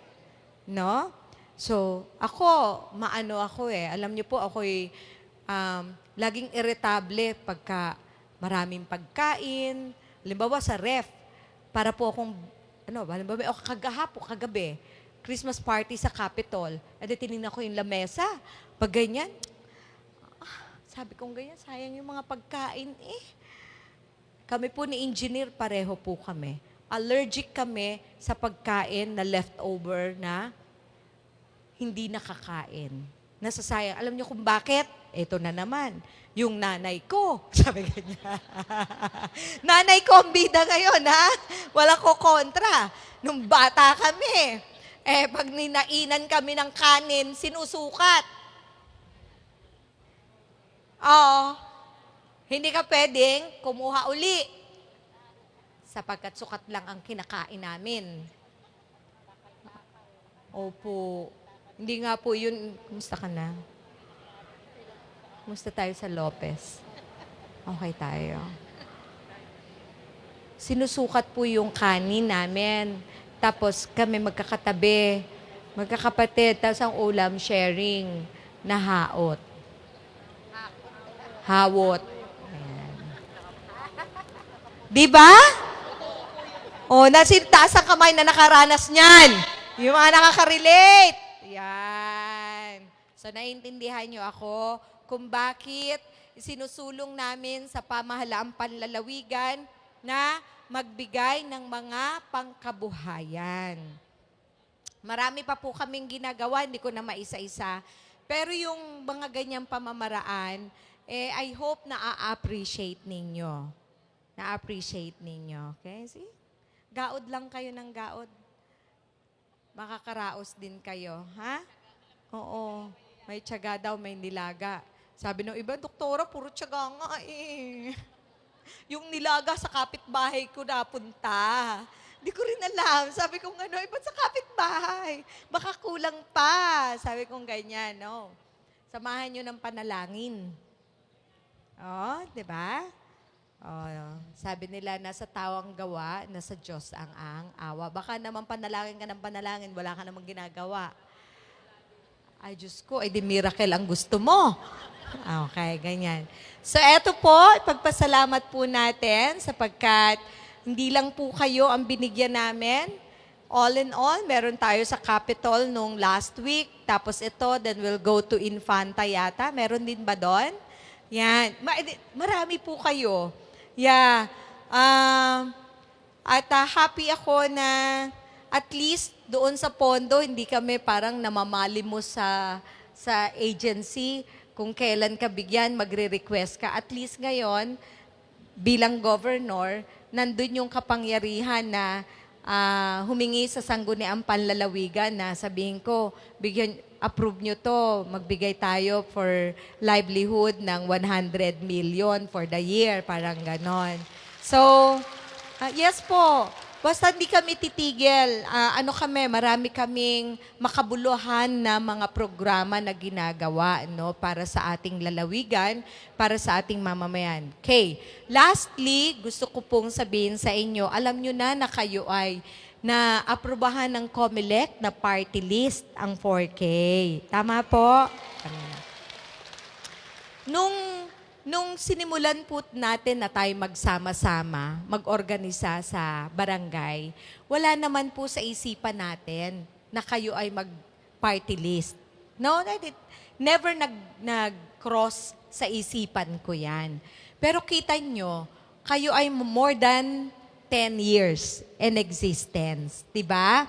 [SPEAKER 5] No? So, ako Alam nyo po, ako'y laging irritable pagka maraming pagkain. Halimbawa sa ref, para po akong, kagabi, Christmas party sa Capitol. Tinignan ko yung lamesa. Pag ganyan, sabi kong ganyan, sayang yung mga pagkain Kami po ni engineer, pareho po kami. Allergic kami sa pagkain na leftover na hindi nakakain. Nasasayang. Alam niyo kung bakit? Ito na naman. Yung nanay ko. Sabi ganyan. Nanay ko ang bida ngayon, Wala ko kontra. Nung bata kami, pag ninainan kami ng kanin, sinusukat. Hindi ka pwedeng kumuha uli. Sapagkat sukat lang ang kinakain namin. Opo. Hindi nga po yun. Kumusta ka na? Kumusta tayo sa Lopez? Okay tayo. Sinusukat po yung kanin namin. Tapos kami magkakatabi. Magkakapatid. Tapos ang ulam, sharing na haot. Hawot. Ayan. Diba? Taas ang kamay na nakaranas niyan. Yung mga nakaka-relate. Yan. So, naiintindihan niyo ako kung bakit sinusulong namin sa pamahalaang panlalawigan na magbigay ng mga pangkabuhayan. Marami pa po kaming ginagawa, hindi ko na maisa-isa. Pero yung mga ganyang pamamaraan, I hope na a-appreciate ninyo. Na-appreciate ninyo. Okay? See? Gaod lang kayo ng gaod. Makakaraos din kayo. Ha? Oo. May tiyaga daw, may nilaga. Sabi ng iba, doktora, puro tiyaga nga Yung nilaga sa kapitbahay ko napunta. Di ko rin alam. Sabi ko iba sa kapitbahay. Baka kulang pa. Sabi kong ganyan, no? Samahan nyo ng panalangin. Di ba? Sabi nila, nasa tao ang gawa, nasa Diyos ang awa. Baka naman panalangin ka ng panalangin, wala ka namang ginagawa. Ay, Diyos ko, di miracle ang gusto mo. Okay, ganyan. So, eto po, ipagpasalamat po natin sapagkat hindi lang po kayo ang binigyan namin. All in all, meron tayo sa Capitol nung last week. Tapos ito, then we'll go to Infanta yata. Meron din ba doon? Yan. Marami po kayo. Yeah. At happy ako na at least doon sa pondo, hindi kami parang namamalimos sa agency. Kung kailan ka bigyan, magre-request ka. At least ngayon, bilang governor, nandun yung kapangyarihan na humingi sa sangguniang panlalawigan na sabihin ko, approve nyo to, magbigay tayo for livelihood ng 100 million for the year, parang ganon. So, yes po, Basta hindi kami titigil. Marami kaming makabuluhan na mga programa na ginagawa, no, para sa ating lalawigan, para sa ating mamamayan. Okay. Lastly, gusto ko pong sabihin sa inyo, alam nyo na kayo ay na-aprobahan ng COMELEC na party list ang 4K. Tama po? Nung sinimulan po natin na tayo magsama-sama, mag-organisa sa barangay, wala naman po sa isipan natin na kayo ay mag-party list. No, never nag-cross sa isipan ko yan. Pero kita nyo, kayo ay more than 10 years in existence. Diba?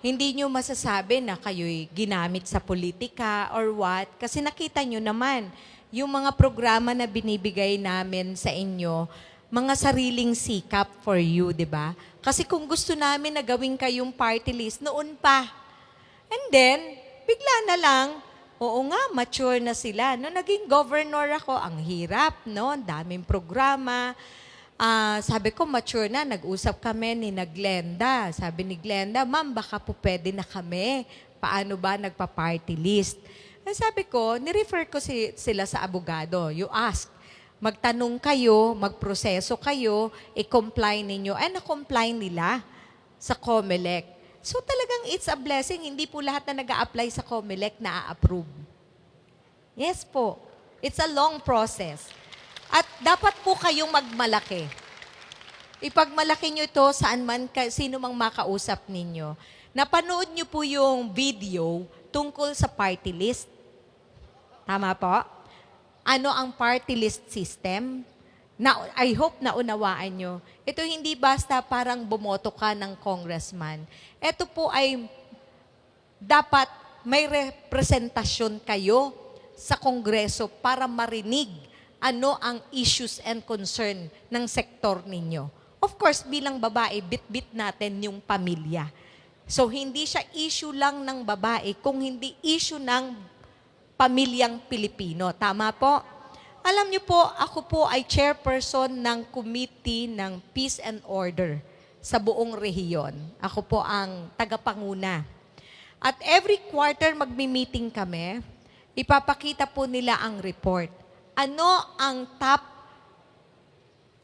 [SPEAKER 5] Hindi nyo masasabi na kayo'y ginamit sa politika or what. Kasi nakita nyo naman, yung mga programa na binibigay namin sa inyo, mga sariling sikap for you, di ba? Kasi kung gusto namin na gawin kayong party list, noon pa. And then, bigla na lang, oo nga, mature na sila. No, naging governor ako, ang hirap, no? Ang daming programa. Sabi ko, mature na. Nag-usap kami ni Glenda. Sabi ni Glenda, ma'am, baka po pwede na kami. Paano ba nagpa-party list? Sabi ko, nirefer ko sila sa abogado. You ask. Magtanong kayo, magproseso kayo, i-comply ninyo. Na-comply nila sa COMELEC. So talagang it's a blessing. Hindi po lahat na nag-a-apply sa COMELEC na-approve. Yes po. It's a long process. At dapat po kayong magmalaki. Ipagmalaki nyo ito saan man, sino mang makausap ninyo. Napanood nyo po yung video tungkol sa party list. Tama po? Ano ang party list system? I hope na unawaan nyo. Ito hindi basta parang bumoto ka ng congressman. Ito po ay dapat may representasyon kayo sa kongreso para marinig ano ang issues and concern ng sektor ninyo. Of course, bilang babae, bit-bit natin yung pamilya. So, hindi siya issue lang ng babae, kung hindi issue ng pamilyang Pilipino. Tama po? Alam niyo po, ako po ay chairperson ng Committee ng Peace and Order sa buong rehiyon. Ako po ang tagapanguna. At every quarter magmi-meeting kami, ipapakita po nila ang report. Ano ang top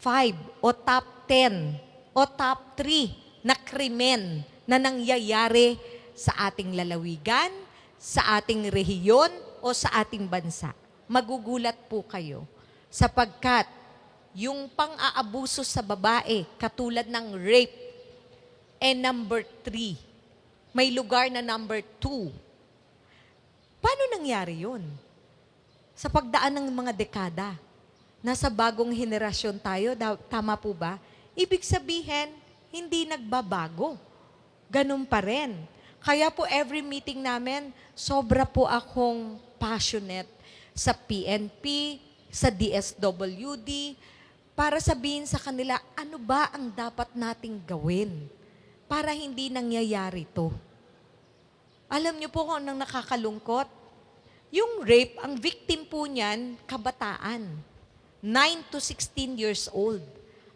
[SPEAKER 5] 5 o top 10 o top 3 na krimen na nangyayari sa ating lalawigan, sa ating rehiyon o sa ating bansa? Magugulat po kayo sapagkat yung pang-aabuso sa babae katulad ng rape number 3, may lugar na number 2. Paano nangyari yun? Sa pagdaan ng mga dekada, nasa bagong henerasyon tayo, tama po ba? Ibig sabihin, hindi nagbabago. Ganun pa rin. Kaya po every meeting namin, sobra po akong passionate sa PNP, sa DSWD, para sabihin sa kanila, ano ba ang dapat nating gawin para hindi nangyayari to. Alam niyo po kung anong nakakalungkot? Yung rape, ang victim po niyan, kabataan. 9 to 16 years old.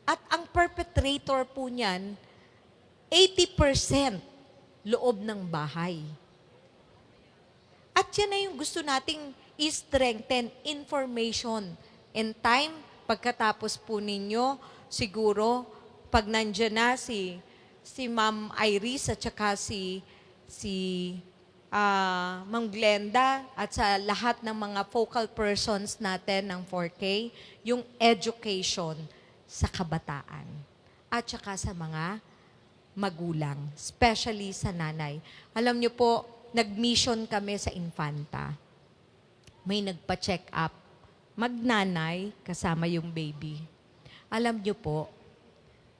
[SPEAKER 5] At ang perpetrator po niyan, 80% loob ng bahay. At yan na yung gusto nating i-strengthen information. In time, pagkatapos po ninyo, siguro, pag nandyan na si Ma'am Iris at saka si Ma'am Glenda at sa lahat ng mga focal persons natin ng 4K, yung education sa kabataan at saka sa mga magulang, especially sa nanay. Alam niyo po, nag-mission kami sa Infanta. May nagpa-check up, magnanay kasama yung baby. Alam niyo po,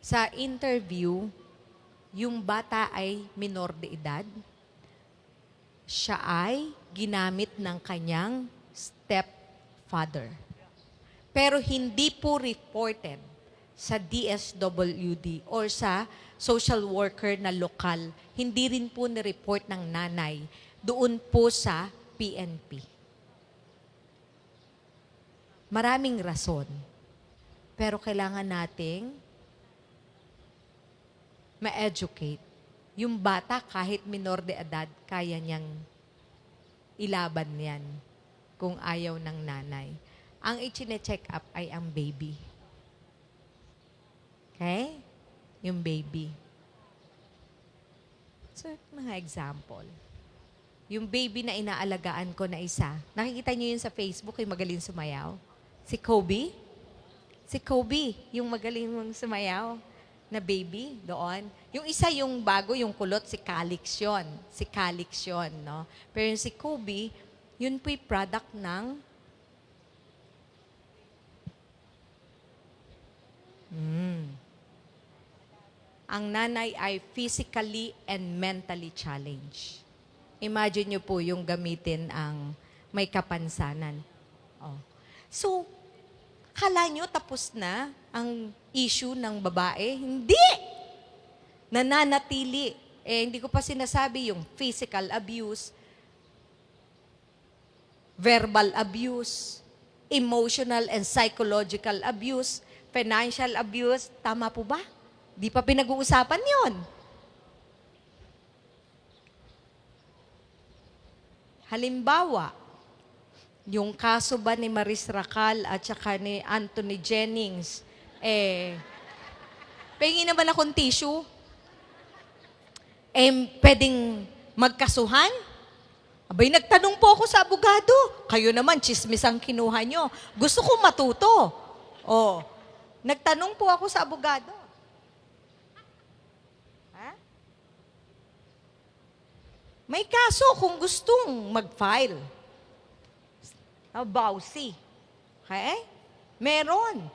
[SPEAKER 5] sa interview, yung bata ay minor de edad. Siya ay ginamit ng kanyang stepfather. Pero hindi po reported sa DSWD or sa social worker na lokal. Hindi rin po ni-report ng nanay doon po sa PNP. Maraming rason. Pero kailangan nating
[SPEAKER 6] ma-educate. Yung bata, kahit minor de edad, kaya niyang ilaban yan kung ayaw ng nanay. Ang i-check up ay ang baby. Okay? Yung baby. So, mga example. Yung baby na inaalagaan ko na isa, nakikita niyo yun sa Facebook, yung magaling sumayaw? Si Kobe? Si Kobe, yung magaling mong sumayaw na baby doon. Yung isa, yung bago, yung kulot, si Calix yun. Si Calix yun, no? Pero yung si Kobe, yun po'y product ng ang nanay ay physically and mentally challenged. Imagine nyo po yung gamitin ang may kapansanan. Oh. So, kala nyo tapos na ang issue ng babae? Hindi! Nananatili. Hindi ko pa sinasabi yung physical abuse, verbal abuse, emotional and psychological abuse, financial abuse. Tama po ba? Di pa pinag-uusapan yon. Halimbawa, yung kaso ba ni Maris Racal at saka ni Anthony Jennings, pahingin naman akong tissue? Pwedeng magkasuhan? Abay, nagtanong po ako sa abogado. Kayo naman, chismis ang kinuha nyo. Gusto ko matuto. Nagtanong po ako sa abogado. May kaso kung gustong mag-file. Bawsi. Okay? Meron.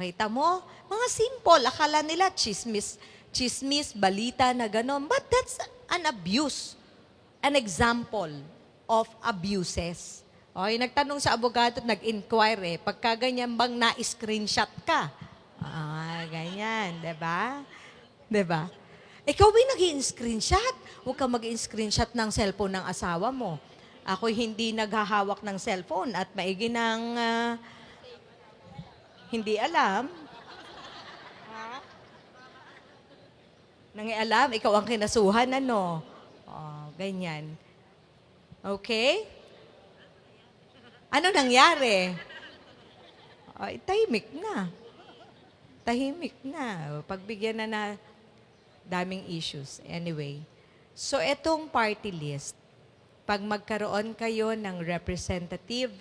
[SPEAKER 6] Kita mo? Mga simple. Akala nila chismis, balita na gano'n. But that's an abuse. An example of abuses. Nagtanong sa abogado, nag-inquire pagka ganyan bang na-screenshot ka? Ganyan. Diba? Diba? Ikaw ba nag-i-screenshot? Huwag ka mag-i-screenshot ng cellphone ng asawa mo. Ako'y hindi naghahawak ng cellphone at maigi ng hindi alam. Nangialam, ikaw ang kinasuhan, ano? Ganyan. Okay? Ano nangyari? Tahimik na. Tahimik na. Pagbigyan na daming issues. Anyway. So, etong party list, pag magkaroon kayo ng representative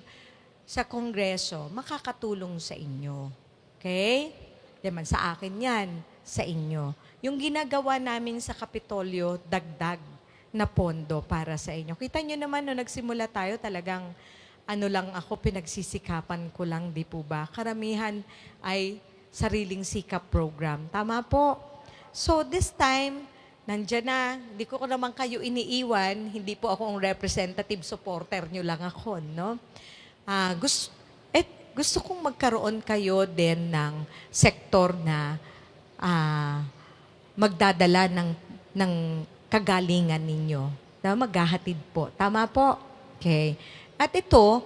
[SPEAKER 6] sa Kongreso, makakatulong sa inyo. Okay? Diman, sa akin yan, sa inyo. Yung ginagawa namin sa Kapitolyo, dagdag na pondo para sa inyo. Kita nyo naman, no, nagsimula tayo, talagang lang ako, pinagsisikapan ko lang, di po ba? Karamihan ay sariling sikap program. Tama po? So, this time, nandiyan na, hindi ko naman kayo iniiwan, hindi po ako ang representative supporter nyo lang ako, no? Gusto kong magkaroon kayo din ng sektor na magdadala ng kagalingan ninyo. Na maghahatid po. Tama po? Okay. At ito,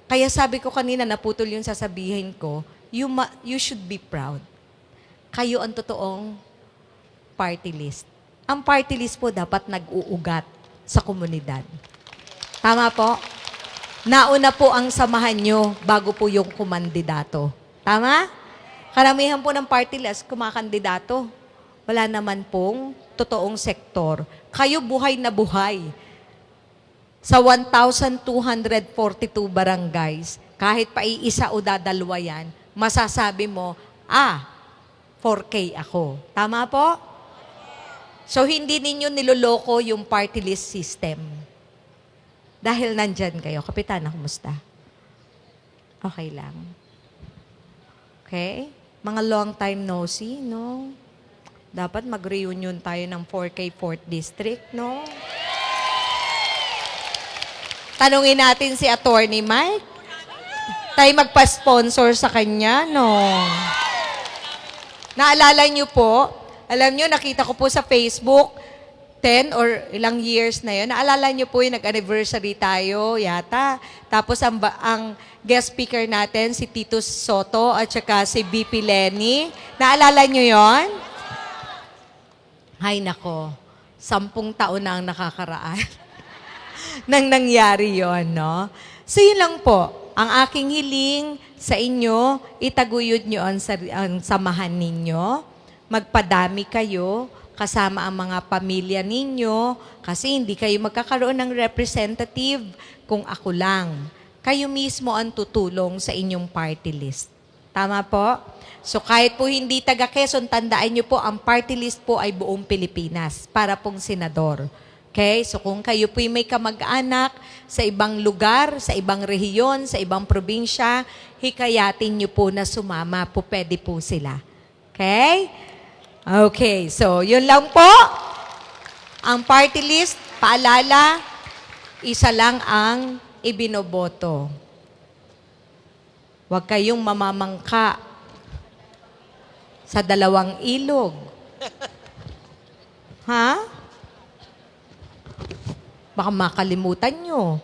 [SPEAKER 6] kaya sabi ko kanina, naputol yung sasabihin ko, you should be proud. Kayo ang totoong party list. Ang party list po dapat nag-uugat sa komunidad. Tama po? Nauna po ang samahan nyo bago po yung kumandidato. Tama? Karamihan po ng party list, kumakandidato. Wala naman pong totoong sektor. Kayo buhay na buhay. Sa 1,242 barangays, kahit pa iisa o dadalwa yan, masasabi mo, 4K ako. Tama po? So, hindi ninyo niloloko yung party list system. Dahil nandyan kayo. Kapitana, kumusta? Okay lang. Okay? Mga long time no see, no? Dapat mag-reunion tayo ng 4K 4th District, no? Tanungin natin si Attorney Mike. Tayo magpa-sponsor sa kanya, no? Naalala niyo po, alam niyo, nakita ko po sa Facebook, 10 or ilang years na yun. Naalala niyo po yung nag-anniversary tayo, yata. Tapos ang guest speaker natin, si Tito Soto at saka si BP Lenny. Naalala niyo yon? Hay nako, 10 taon na ang nakakaraan nang nangyari yon, no? So yun lang po, ang aking hiling sa inyo, itaguyod nyo ang samahan ninyo, magpadami kayo, kasama ang mga pamilya ninyo, kasi hindi kayo magkakaroon ng representative kung ako lang. Kayo mismo ang tutulong sa inyong party list. Tama po? So kahit po hindi taga Quezon, tandaan nyo po, ang party list po ay buong Pilipinas para pong senador. Okay? So kung kayo po may kamag-anak sa ibang lugar, sa ibang rehiyon, sa ibang probinsya, hikayatin nyo po na sumama po, pwede po sila. Okay? Okay, so yun lang po. Ang party list, paalala, isa lang ang ibinoboto. Huwag kayong mamamangka sa 2 ilog. Ha? Baka makalimutan nyo.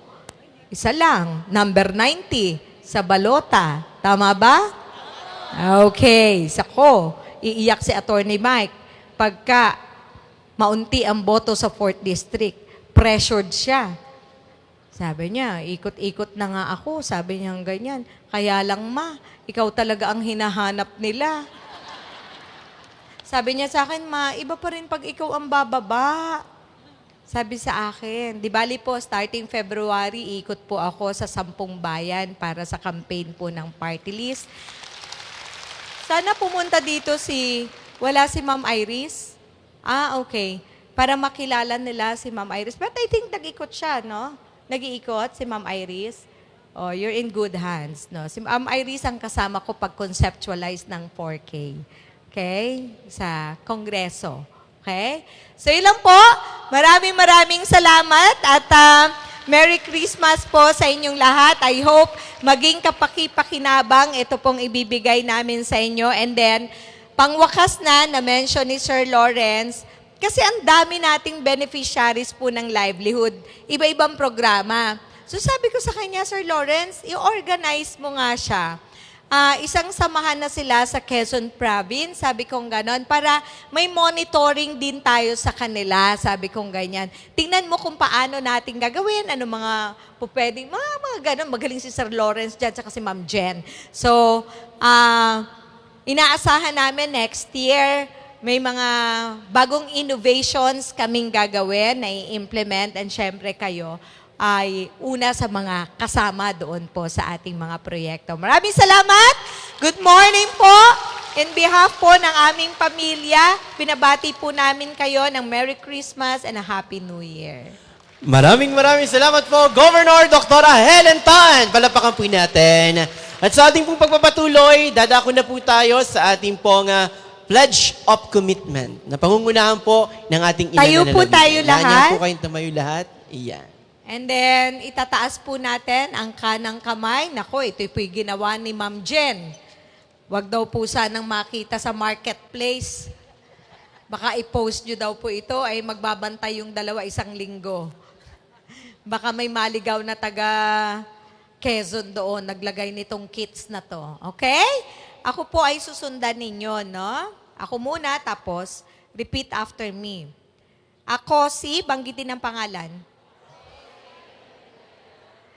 [SPEAKER 6] Isa lang, number 90 sa balota. Tama ba? Okay, sako. Iiyak si Attorney Mike. Pagka maunti ang boto sa 4th District, pressured siya. Sabi niya, ikot-ikot na nga ako. Sabi niya ganyan. Kaya lang ikaw talaga ang hinahanap nila. Sabi niya sa akin, iba pa rin pag ikaw ang bababa. Sabi sa akin, di bali po, starting February, ikot po ako sa 10 bayan para sa campaign po ng party list. Sana pumunta dito wala si Ma'am Iris? Okay. Para makilala nila si Ma'am Iris. But I think nag-ikot siya, no? Nag-iikot si Ma'am Iris. Oh, you're in good hands, no? Si Ma'am Iris ang kasama ko pag-conceptualize ng 4K. Okay? Sa Kongreso. Okay? So, yun lang po. Maraming salamat at Merry Christmas po sa inyong lahat. I hope maging kapaki-pakinabang ito pong ibibigay namin sa inyo. And then, pangwakas na mention ni Sir Lawrence, kasi ang dami nating beneficiaries po ng livelihood. Iba-ibang programa. So sabi ko sa kanya, Sir Lawrence, i-organize mo nga siya. Isang samahan na sila sa Quezon Province, sabi kong ganon, para may monitoring din tayo sa kanila, sabi kong ganyan. Tingnan mo kung paano natin gagawin, ano mga pwedeng, mga ganon, magaling si Sir Lawrence dyan, saka si Ma'am Jen. So, inaasahan namin next year, may mga bagong innovations kaming gagawin na i-implement, and syempre kayo ay una sa mga kasama doon po sa ating mga proyekto. Maraming salamat. Good morning po. In behalf po ng aming pamilya, binabati po namin kayo ng Merry Christmas and a Happy New Year.
[SPEAKER 1] Maraming salamat po, Governor Dr. Helen Tan. Palapakan po natin. At sa ating pong pagpapatuloy, dadako na po tayo sa ating pong Pledge of Commitment na pangungunahan po ng ating ina
[SPEAKER 6] Tayo
[SPEAKER 1] na
[SPEAKER 6] po
[SPEAKER 1] nalabing.
[SPEAKER 6] tayo lahat.
[SPEAKER 1] Nandiyan po kayong tumayo lahat. Iyan.
[SPEAKER 6] And then, itataas po natin ang kanang kamay. Nako, ito'y po'y ginawa ni Ma'am Jen. Huwag daw po sanang makita sa marketplace. Baka i-post nyo daw po ito, ay magbabantay yung 1 linggo. Baka may maligaw na taga Quezon doon, naglagay nitong kits na to. Okay? Ako po ay susundan ninyo, no? Ako muna, tapos repeat after me. Ako banggitin ang pangalan.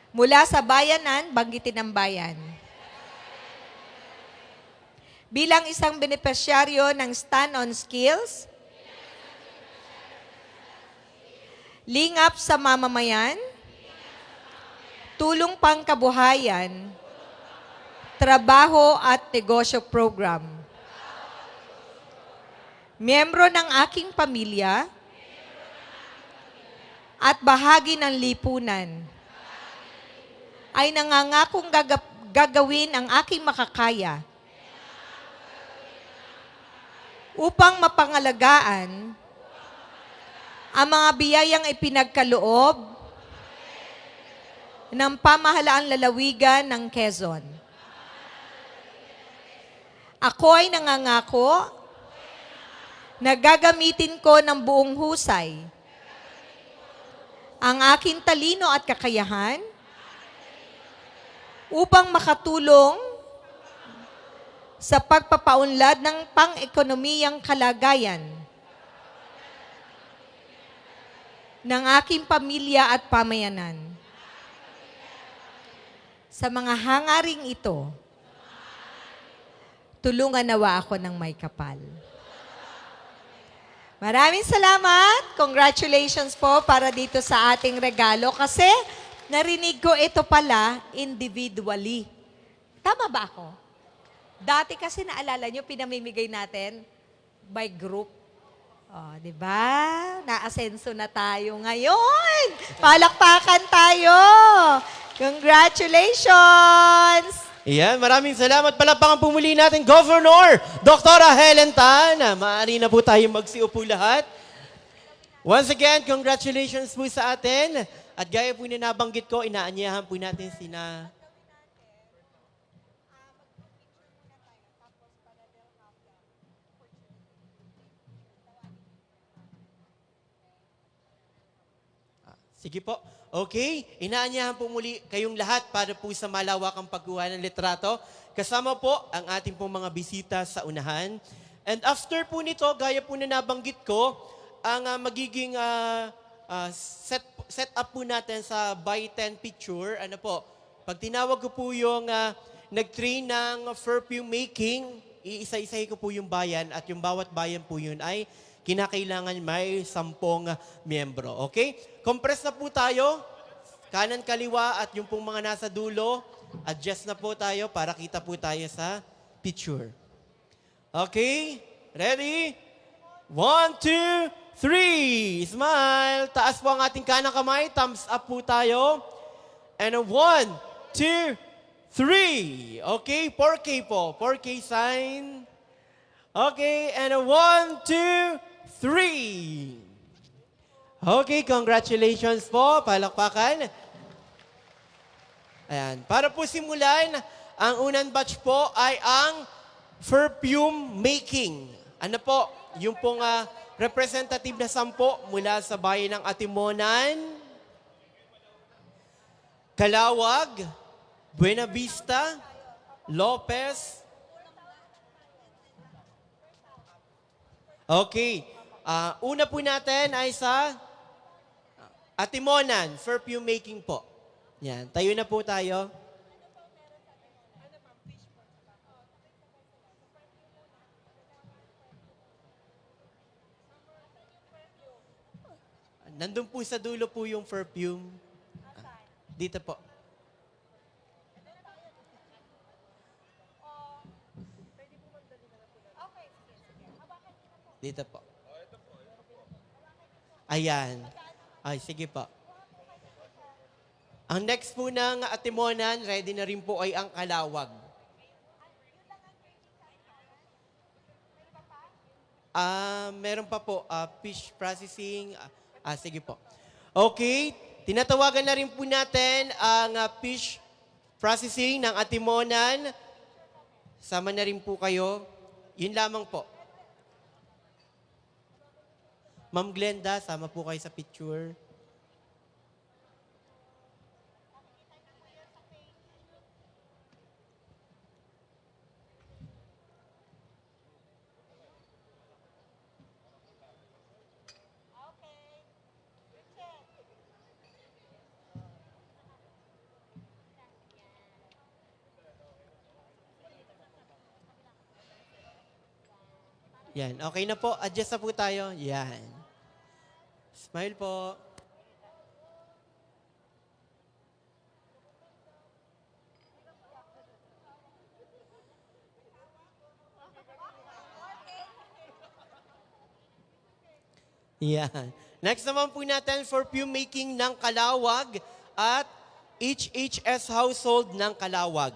[SPEAKER 6] Mula sa bayanan, banggitin ang bayan. Bilang isang benepisyaryo ng stand-on skills, lingap sa mamamayan, tulong pangkabuhayan, trabaho at negosyo program. Miyembro ng aking pamilya at bahagi ng lipunan, ay nangangakong gagawin ang aking makakaya upang mapangalagaan ang mga biyayang ipinagkaloob ng pamahalaan lalawigan ng Quezon. Ako ay nangangako na gagamitin ko ng buong husay ang aking talino at kakayahan upang makatulong sa pagpapaunlad ng pang-ekonomiyang kalagayan ng aking pamilya at pamayanan. Sa mga hangaring ito, tulungan nawa ako ng may kapal. Maraming salamat. Congratulations po para dito sa ating regalo kasi narinig ko ito pala individually. Tama ba ako? Dati kasi naalala nyo, pinamimigay natin by group. Oh, di ba? Naasenso na tayo ngayon. Palakpakan tayo. Congratulations!
[SPEAKER 1] Ayan, maraming salamat. Palakpakan po muli natin, Governor Dr. Helen Tan. Maaari na po tayo magsiupo lahat. Once again, congratulations po sa atin. At gaya po na nabanggit ko, inaanyahan po natin sina... Sige po. Okay, inaanyahan po muli kayong lahat para po sa malawakang pagkuha ng litrato. Kasama po ang ating pong mga bisita sa unahan. And after po nito, gaya po na nabanggit ko, ang magiging set up po natin sa by 10 picture, ano po, pag tinawag ko po yung nag-train ng perfume making, iisa-isahin ko po yung bayan at yung bawat bayan po yun ay kinakailangan may 10 miyembro. Okay? Compress na po tayo. Kanan, kaliwa at yung pong mga nasa dulo, adjust na po tayo para kita po tayo sa picture. Okay? Ready? 1, 2, 3. Smile. Taas po ang ating kanang kamay. Thumbs up po tayo. And 1, 2, 3. Okay? 4K po. 4K sign. Okay, and 1, 2, 3. Okay, congratulations po. Palakpakan. Ayan. Para po simulan, ang unang batch po ay ang perfume making. Ano po? Yung pong representative na 10 mula sa bayan ng Atimonan, Calawag, Buena Vista, Lopez. Okay. Una po natin ay sa Atimonan, perfume making po. Yan. Tayo na po tayo. Nandun po sa dulo po yung perfume. Dito po. Dito po. Ayan. Ay, sige po. Ang next po ng Atimonan, ready na rin po ay ang Calawag. Meron pa po, fish processing. Sige po. Okay, tinatawagan na rin po natin ang fish processing ng Atimonan. Sama na rin po kayo. Yun lamang po. Ma'am Glenda, sama po kayo sa picture. Yan, okay na po. Adjust na po tayo. Yan. Smile po. Yan. Next naman po natin for perfume making ng Calawag at HHS Household ng Calawag.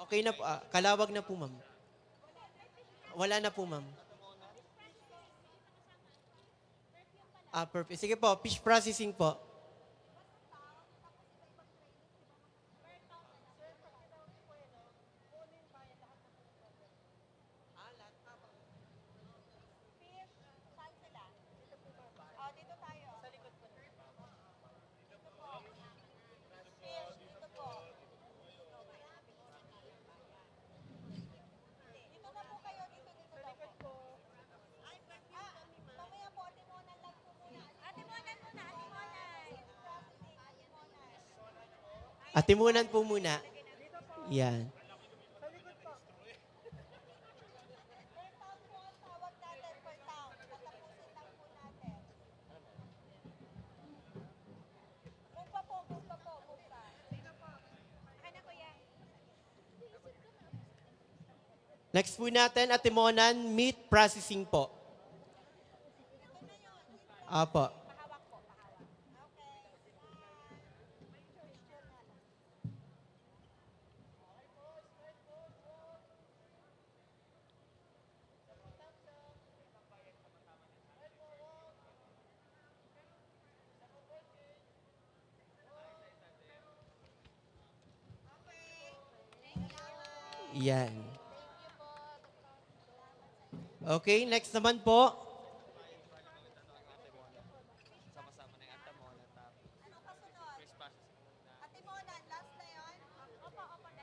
[SPEAKER 1] Okay na po. Calawag na po, ma'am. Wala na po, ma'am. Perfect. Sige po, fish processing po. Atimunan po muna. Yan. Next po natin, Atimonan, meat processing po. Apo. Yan. Okay, next naman po.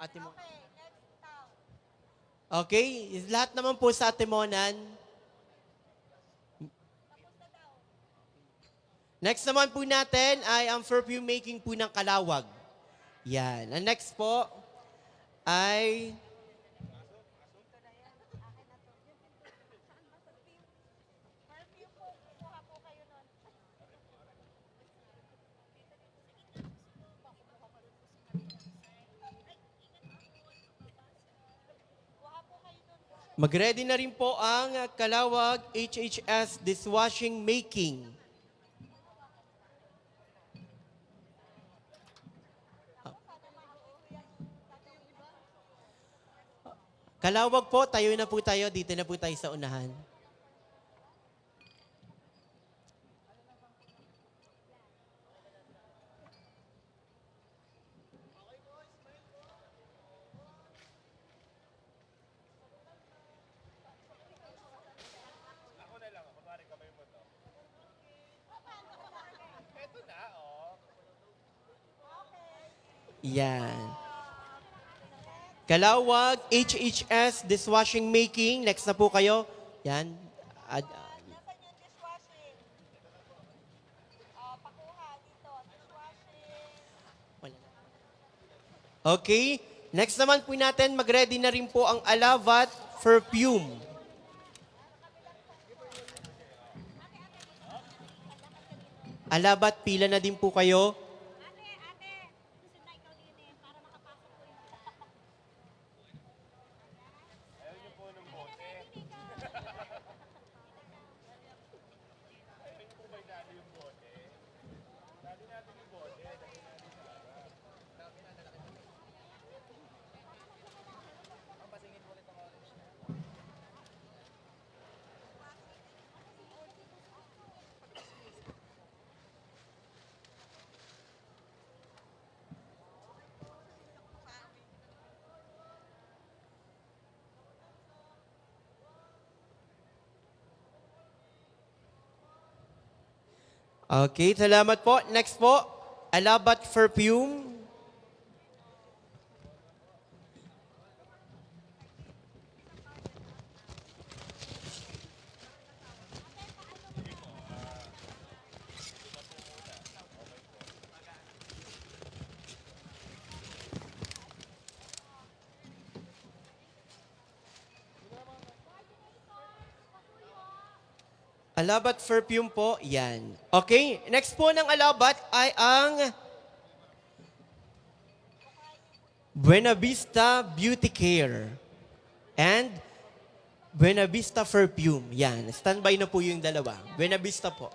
[SPEAKER 1] Atimonan. Okay, lahat naman po sa Atimonan. Next naman po natin ay ang perfume making po ng Kalawag. Yan. Ang next po ay mag-ready na rin po ang Kalawag HHS dishwashing making. Kalawag po, tayo na po tayo. Dito na po tayo sa unahan. Yan. Kalawag, HHS, dishwashing making. Next na po kayo. Yan.
[SPEAKER 5] Nasaan yung dishwashing? Pakuha dito. Dishwashing.
[SPEAKER 1] Okay. Next naman po natin, mag-ready na rin po ang Alavat perfume. Alabat, pila na din po kayo. Okay, salamat po. Next po, Alabat perfume. Alabat perfume po, yan. Okay, next po ng Alabat ay ang Buena Vista Beauty Care and Buena Vista Perfume. Yan, standby na po yung dalawa. Buena Vista po.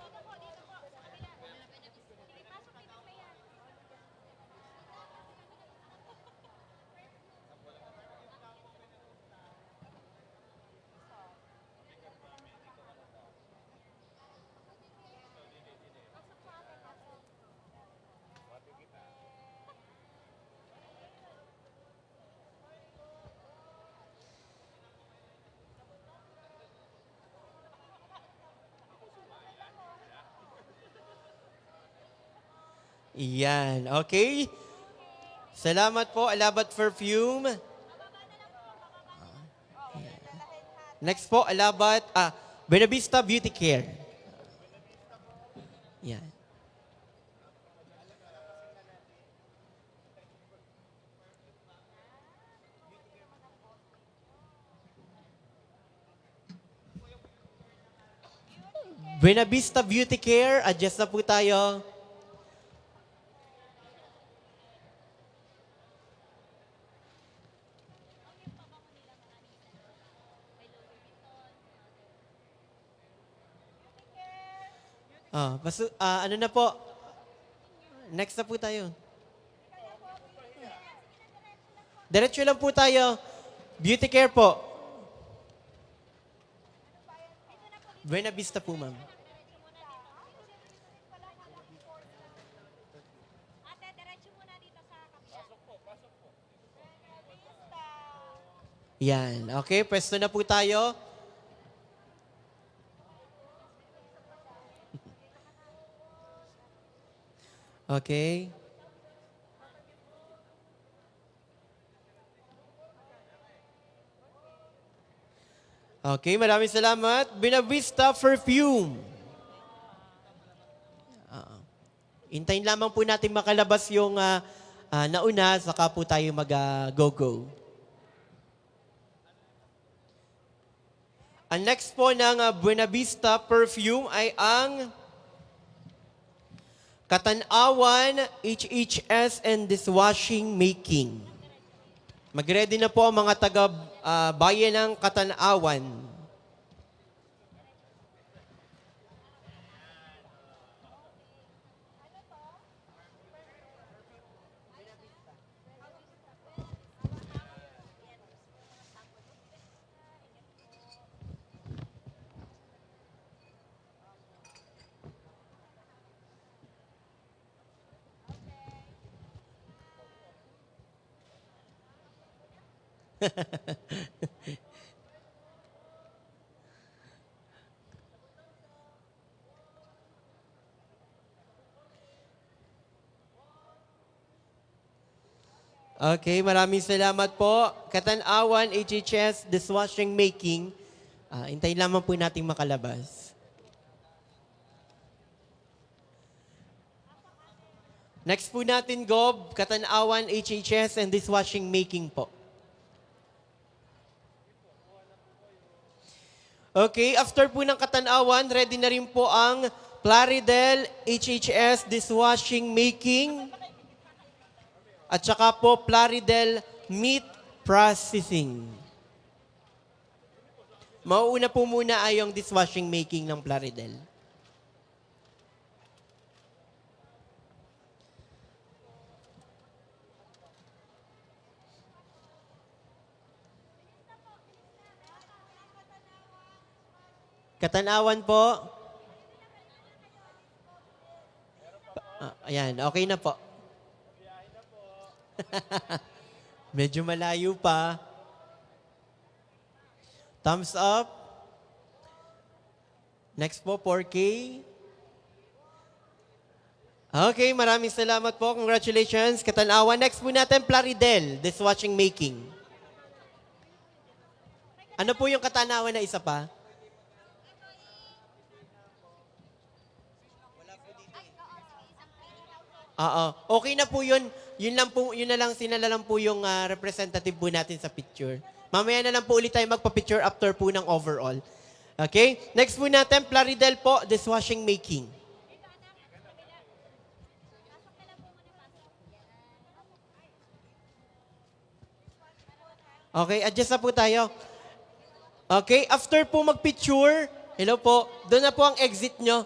[SPEAKER 1] Yan, okay. Salamat po, Alabat Perfume. Next po, Buena Vista Beauty Care. Yan. Buena Vista Beauty Care, adjust na po tayo. Ano na po? Next na po tayo. Diretso lang po tayo. Beauty care po. Buena Vista po, ma'am. Yan. Okay, pwesto na po tayo. Okay. Okay, maraming salamat. Buena Vista Perfume. Hintayin lamang po natin makalabas yung nauna, saka po tayo mag-go-go. Ang next po ng Buena Vista Perfume ay ang Katanawan HHS and Dishwashing Making. Mag-ready na po ang mga taga-bayan ng Katanawan. Okay, maraming salamat po. Katanawan, HHS, Dishwashing Making. Hintayin lamang po nating makalabas. Next po natin, Gob, Katanawan, HHS, and Dishwashing Making po. Okay, after po ng Katanawan, ready na rin po ang Plaridel, HHS, Dishwashing Making. At saka po Plaridel Meat Processing. Mauuna po muna ay yung dishwashing making ng Plaridel. Katanawan po. Ayan, okay na po. Medyo malayo pa. Thumbs up. Next po, 4K. Okay, maraming salamat po. Congratulations, Katanawan. Next po natin, Plaridel, Dishwashing Making. Ano po yung Katanawan na isa pa? Okay na po yun. Yun na lang, sinala lang po yung representative po natin sa picture. Mamaya na lang po ulit tayo magpa-picture after po ng overall. Okay? Next po natin, Plaridel po, Dishwashing Making. Okay, adjust na po tayo. Okay, after po mag-picture, hello po, doon na po ang exit nyo.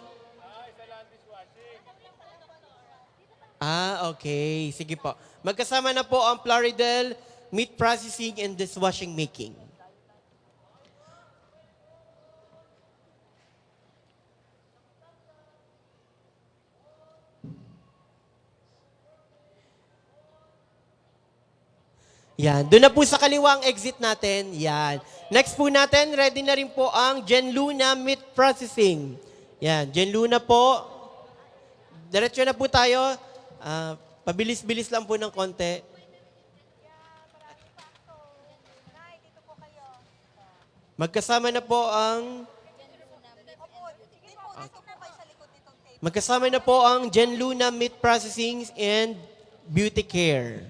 [SPEAKER 1] Okay. Sige po. Magkasama na po ang Plaridel, Meat Processing, and Dishwashing Making. Yan. Doon na po sa kaliwang exit natin. Yan. Next po natin, ready na rin po ang Genluna Meat Processing. Yan. Genluna po. Diretso na po tayo. Pabilis-bilis lang po ng konti. Magkasama na po ang Genluna Meat Processing and Beauty Care.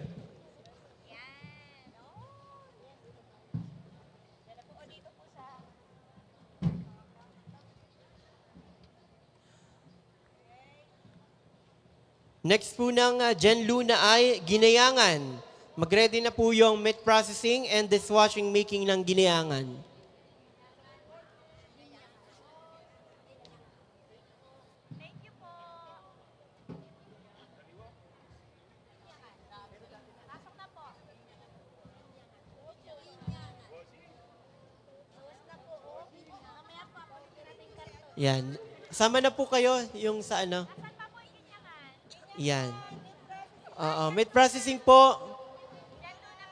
[SPEAKER 1] Next po ng Jen Luna ay ginayangan. Mag-ready na po yung meat processing and dishwashing making ng ginayangan. Yan. Sama na po kayo yung sa ano. Yan. Meat processing po.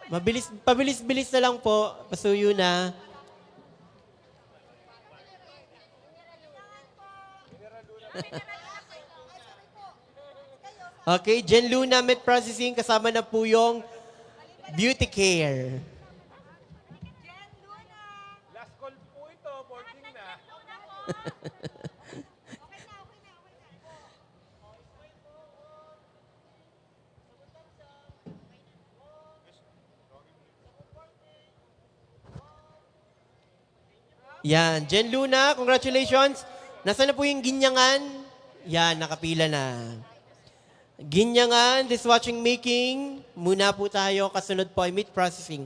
[SPEAKER 1] Mabilis, pabilis-bilis na lang po. Pasuyo na. Okay, Jen Luna Meat Processing. Kasama na po yung beauty care.
[SPEAKER 3] Last call po ito, boarding na.
[SPEAKER 1] Yan, Jen Luna, congratulations. Nasaan na po yung ginyangan? Yan, nakapila na. Ginyangan, dishwashing making. Muna po tayo, kasunod po ay meat processing.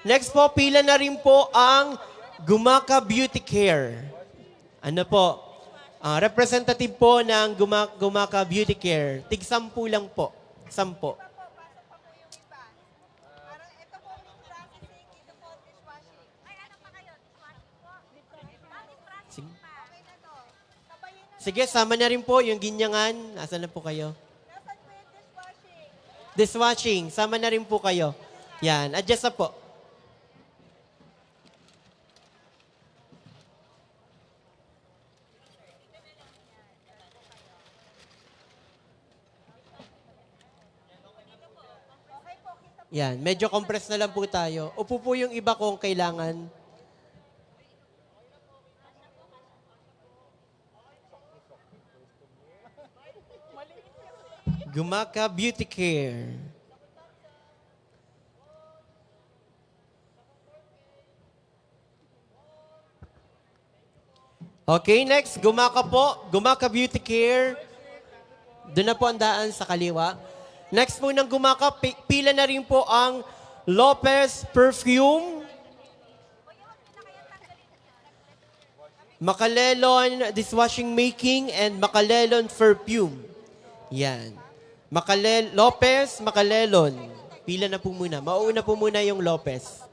[SPEAKER 1] Next po, pila na rin po ang Gumaka Beauty Care. Ano po? Representative po ng Gumaka Beauty Care. Tig-10 lang po. 10. Sige. Sige, sama na rin po yung ginyangan. Nasaan na po kayo? Dishwashing. Sama na rin po kayo. Yan, adjust na po. Yan, medyo compress na lang po tayo. Upo po yung iba kung kailangan. Gumaka Beauty Care. Okay, next, Gumaka po. Gumaka Beauty Care. Doon na po ang daan sa kaliwa. Next po ng Gumaka, pila na rin po ang Lopez Perfume. Makalelon Dishwashing Making and Makalelon Perfume. Yan. Lopez, Makalelon. Pila na po muna. Mauuna po muna yung Lopez.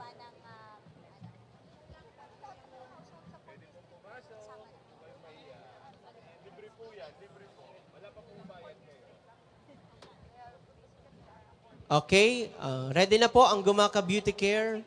[SPEAKER 1] Okay, ready na po ang Gumaka Beauty Care.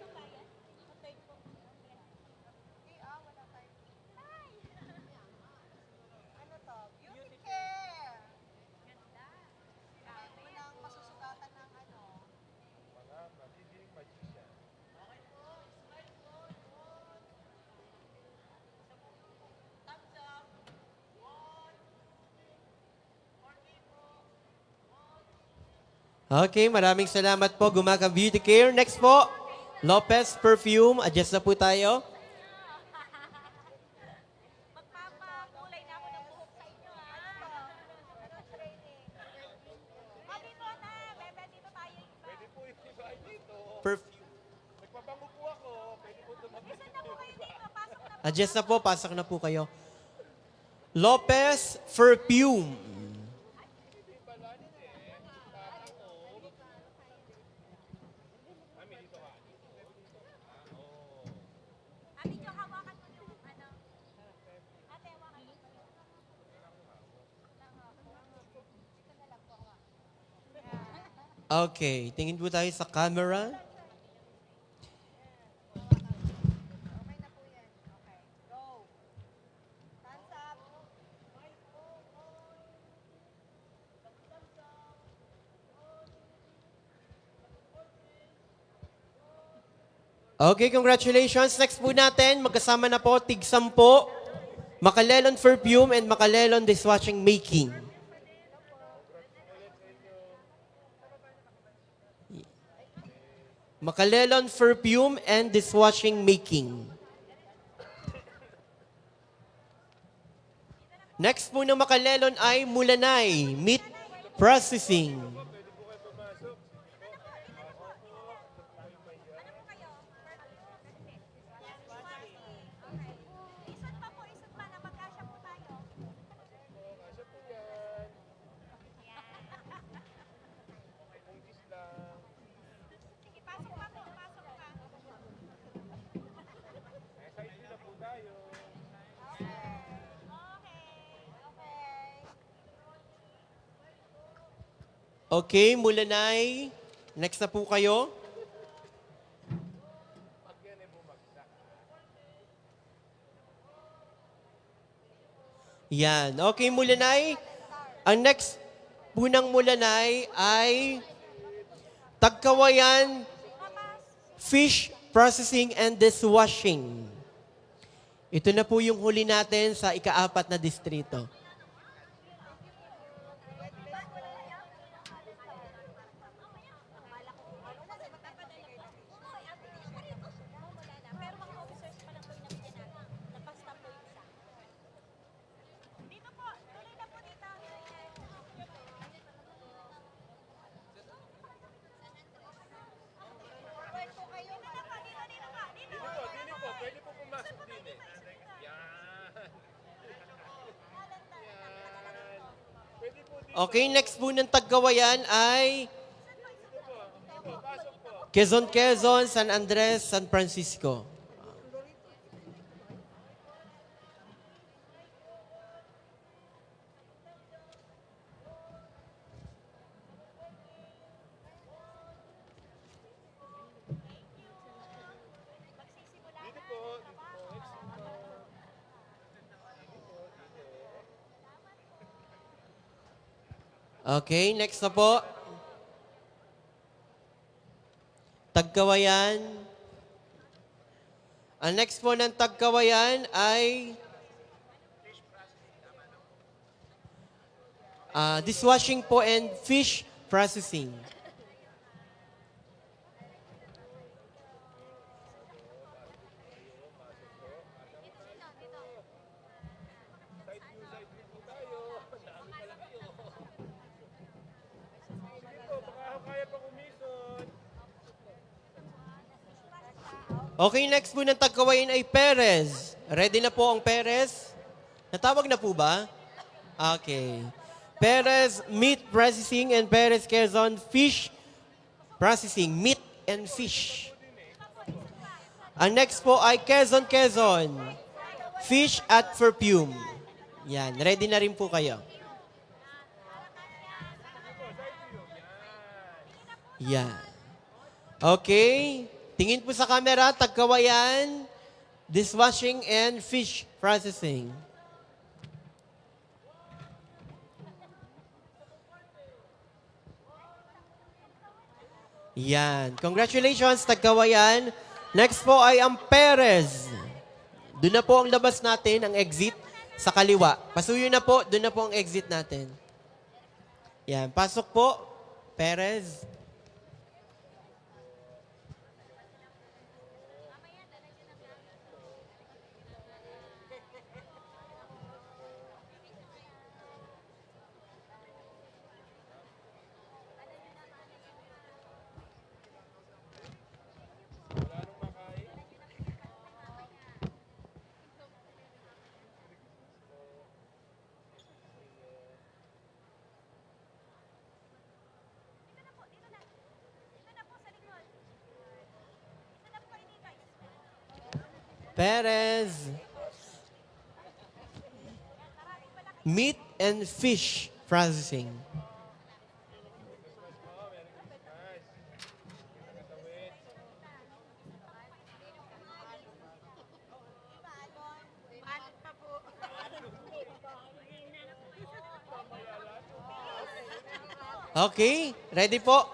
[SPEAKER 1] Okay, maraming salamat po, Gumaka Beauty Care. Next po, Lopez Perfume. Adjust na po tayo.
[SPEAKER 7] Magpapakulay na ako ng buhok sa inyo, ha? Okay po na, bebe, dito tayo iba.
[SPEAKER 1] Perfume.
[SPEAKER 3] Nagpapango po ako. Pwede po tumabit.
[SPEAKER 7] Saan na po kayo dito? Pasok na.
[SPEAKER 1] Adjust na po, pasok na po kayo. Lopez Perfume.
[SPEAKER 7] Medyo hawakan mo yung ano. Ate, hawakan mo.
[SPEAKER 1] Okay, tingin po tayo sa camera. Okay, congratulations. Next po natin, magkasama na po, tig-10. Makalelon Perfume and Makalelon Dishwashing Making. Makalelon Perfume and Dishwashing Making. Next po ng Makalelon ay Mulanay Meat processing.
[SPEAKER 7] Isod pa po, isod pa na magkasya po tayo. Sige, pasok pa po, pasok pa.
[SPEAKER 1] Okay, Mulanay. Next na po kayo. Yan. Okay, Mulanay. Ang next po ng Mulanay ay Tagkawayan Fish Processing and Dishwashing. Ito na po yung huli natin sa ika-4 na distrito.
[SPEAKER 7] Pero mga officers pa lang po yung nabigyan natin. Napasta po yung isa. Dito po, tuloy na po dito. Forward po kayo. Dito na po, dito po. Dito po,
[SPEAKER 3] Pwede po pumasok din eh.
[SPEAKER 1] Okay, next po ng Tagkawayan ay Quezon, San Andres, San Francisco. Okay, next na po. Tagkawayan. Ang next po ng Tagkawayan ay dishwashing po and fish processing. Okay, next po ng Tagkawayan ay Perez. Ready na po ang Perez? Natawag na po ba? Okay. Perez Meat Processing and Perez Quezon Fish Processing. Meat and Fish. Ang next po ay Quezon. Fish at Perfume. Yan, ready na rin po kayo. Yan. Okay. Tingin po sa camera, Tagkawayan, dishwashing and fish processing. Yan. Congratulations, Tagkawayan. Next po ay ang Perez. Doon na po ang labas natin, ang exit sa kaliwa. Pasuyo na po, doon na po ang exit natin. Yan. Pasok po, Perez. Perez. Meat and fish processing. Okay, ready po?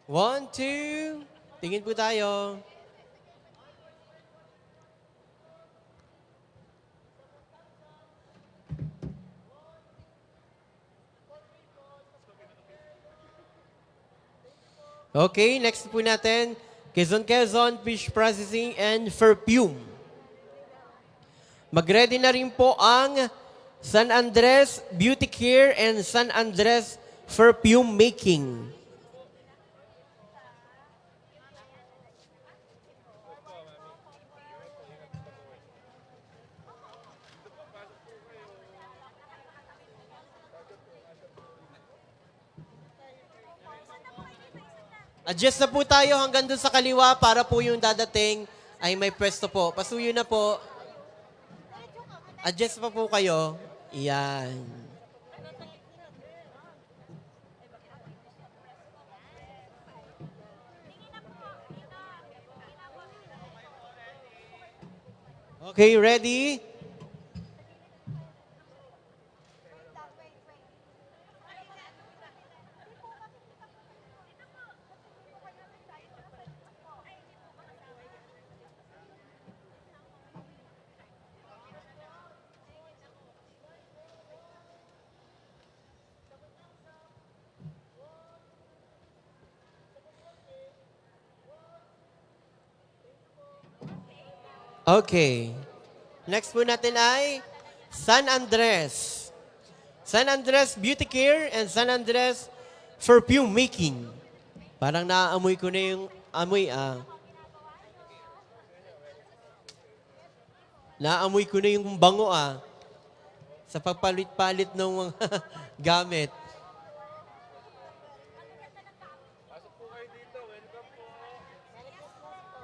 [SPEAKER 1] One, two. Tingin po tayo. Okay, next po natin. Quezon Fish Processing and Perfume. Mag-ready na rin po ang San Andres Beauty Care and San Andres Perfume Making. Adjust na po tayo hanggang dun sa kaliwa para po yung dadating ay may pwesto po. Pasuyo na po. Adjust pa po kayo. Yan. Okay, ready? Okay. Next po natin ay San Andres. San Andres Beauty Care and San Andres Perfume Making. Parang naaamoy ko na yung amoy Naamoy ko na yung bango sa pagpalit-palit ng mga gamit.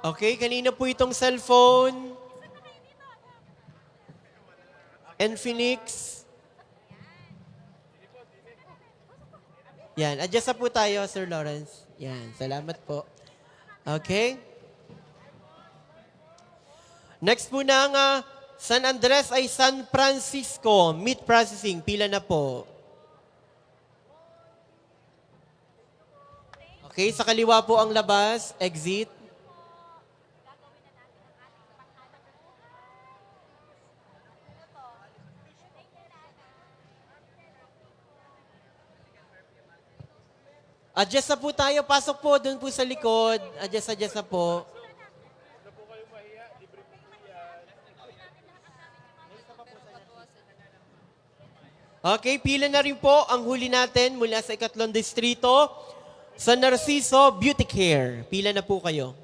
[SPEAKER 1] Okay, kanina po itong cellphone. Infinix. Yan, adjust na po tayo, Sir Lawrence. Yan, salamat po. Okay. Next po ng San Andres ay San Francisco Meat Processing. Pila na po. Okay, sa kaliwa po ang labas, exit. Adjust na po tayo. Pasok po doon po sa likod. Adjust na po. Okay, pila na rin po ang huli natin mula sa ikatlong distrito. Sa Narciso Beauty Care. Pila na po kayo.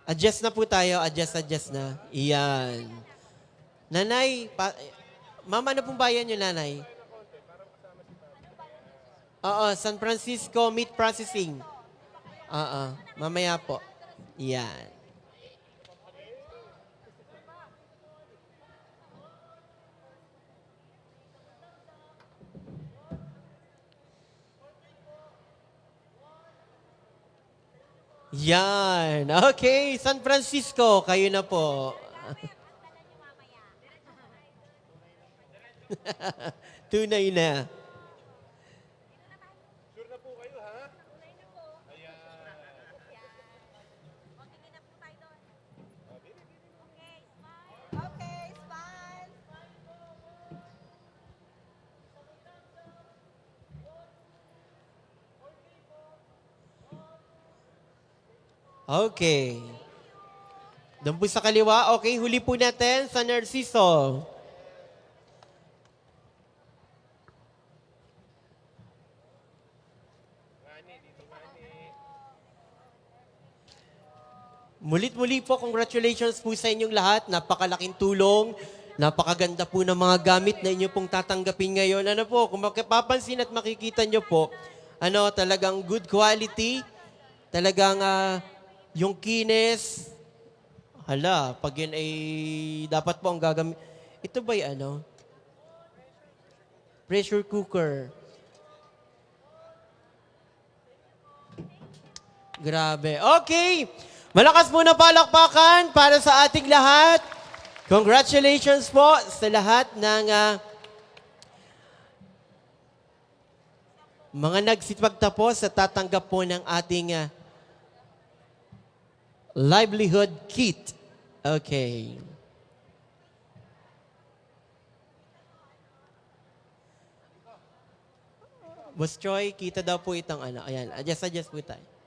[SPEAKER 1] Adjust na po tayo. Adjust na. Iyan. Nanay, mama, ano pong bayan nyo, nanay? Oo, San Francisco Meat Processing. Oo, mamaya po. Yan. Yan. Okay, San Francisco, kayo na po. Tunay na.
[SPEAKER 5] Okay, smile.
[SPEAKER 1] Okay. Doon po sa kaliwa. Okay, huli po natin sa Narciso. Mulit-muli po, congratulations po sa inyong lahat. Napakalaking tulong. Napakaganda po ng mga gamit na inyo pong tatanggapin ngayon. Ano po, kung mapapansin at makikita nyo po, talagang good quality. Talagang yung kinis. Pag yun ay dapat po ang gagamit. Ito ba yung pressure cooker. Grabe. Okay. Malakas po na palakpakan para sa ating lahat. Congratulations po sa lahat ng mga nagsipagtapos sa tatanggap po ng ating livelihood kit. Okay. Boss Choi, kita daw po itong ano. Ayan, adjust po tayo.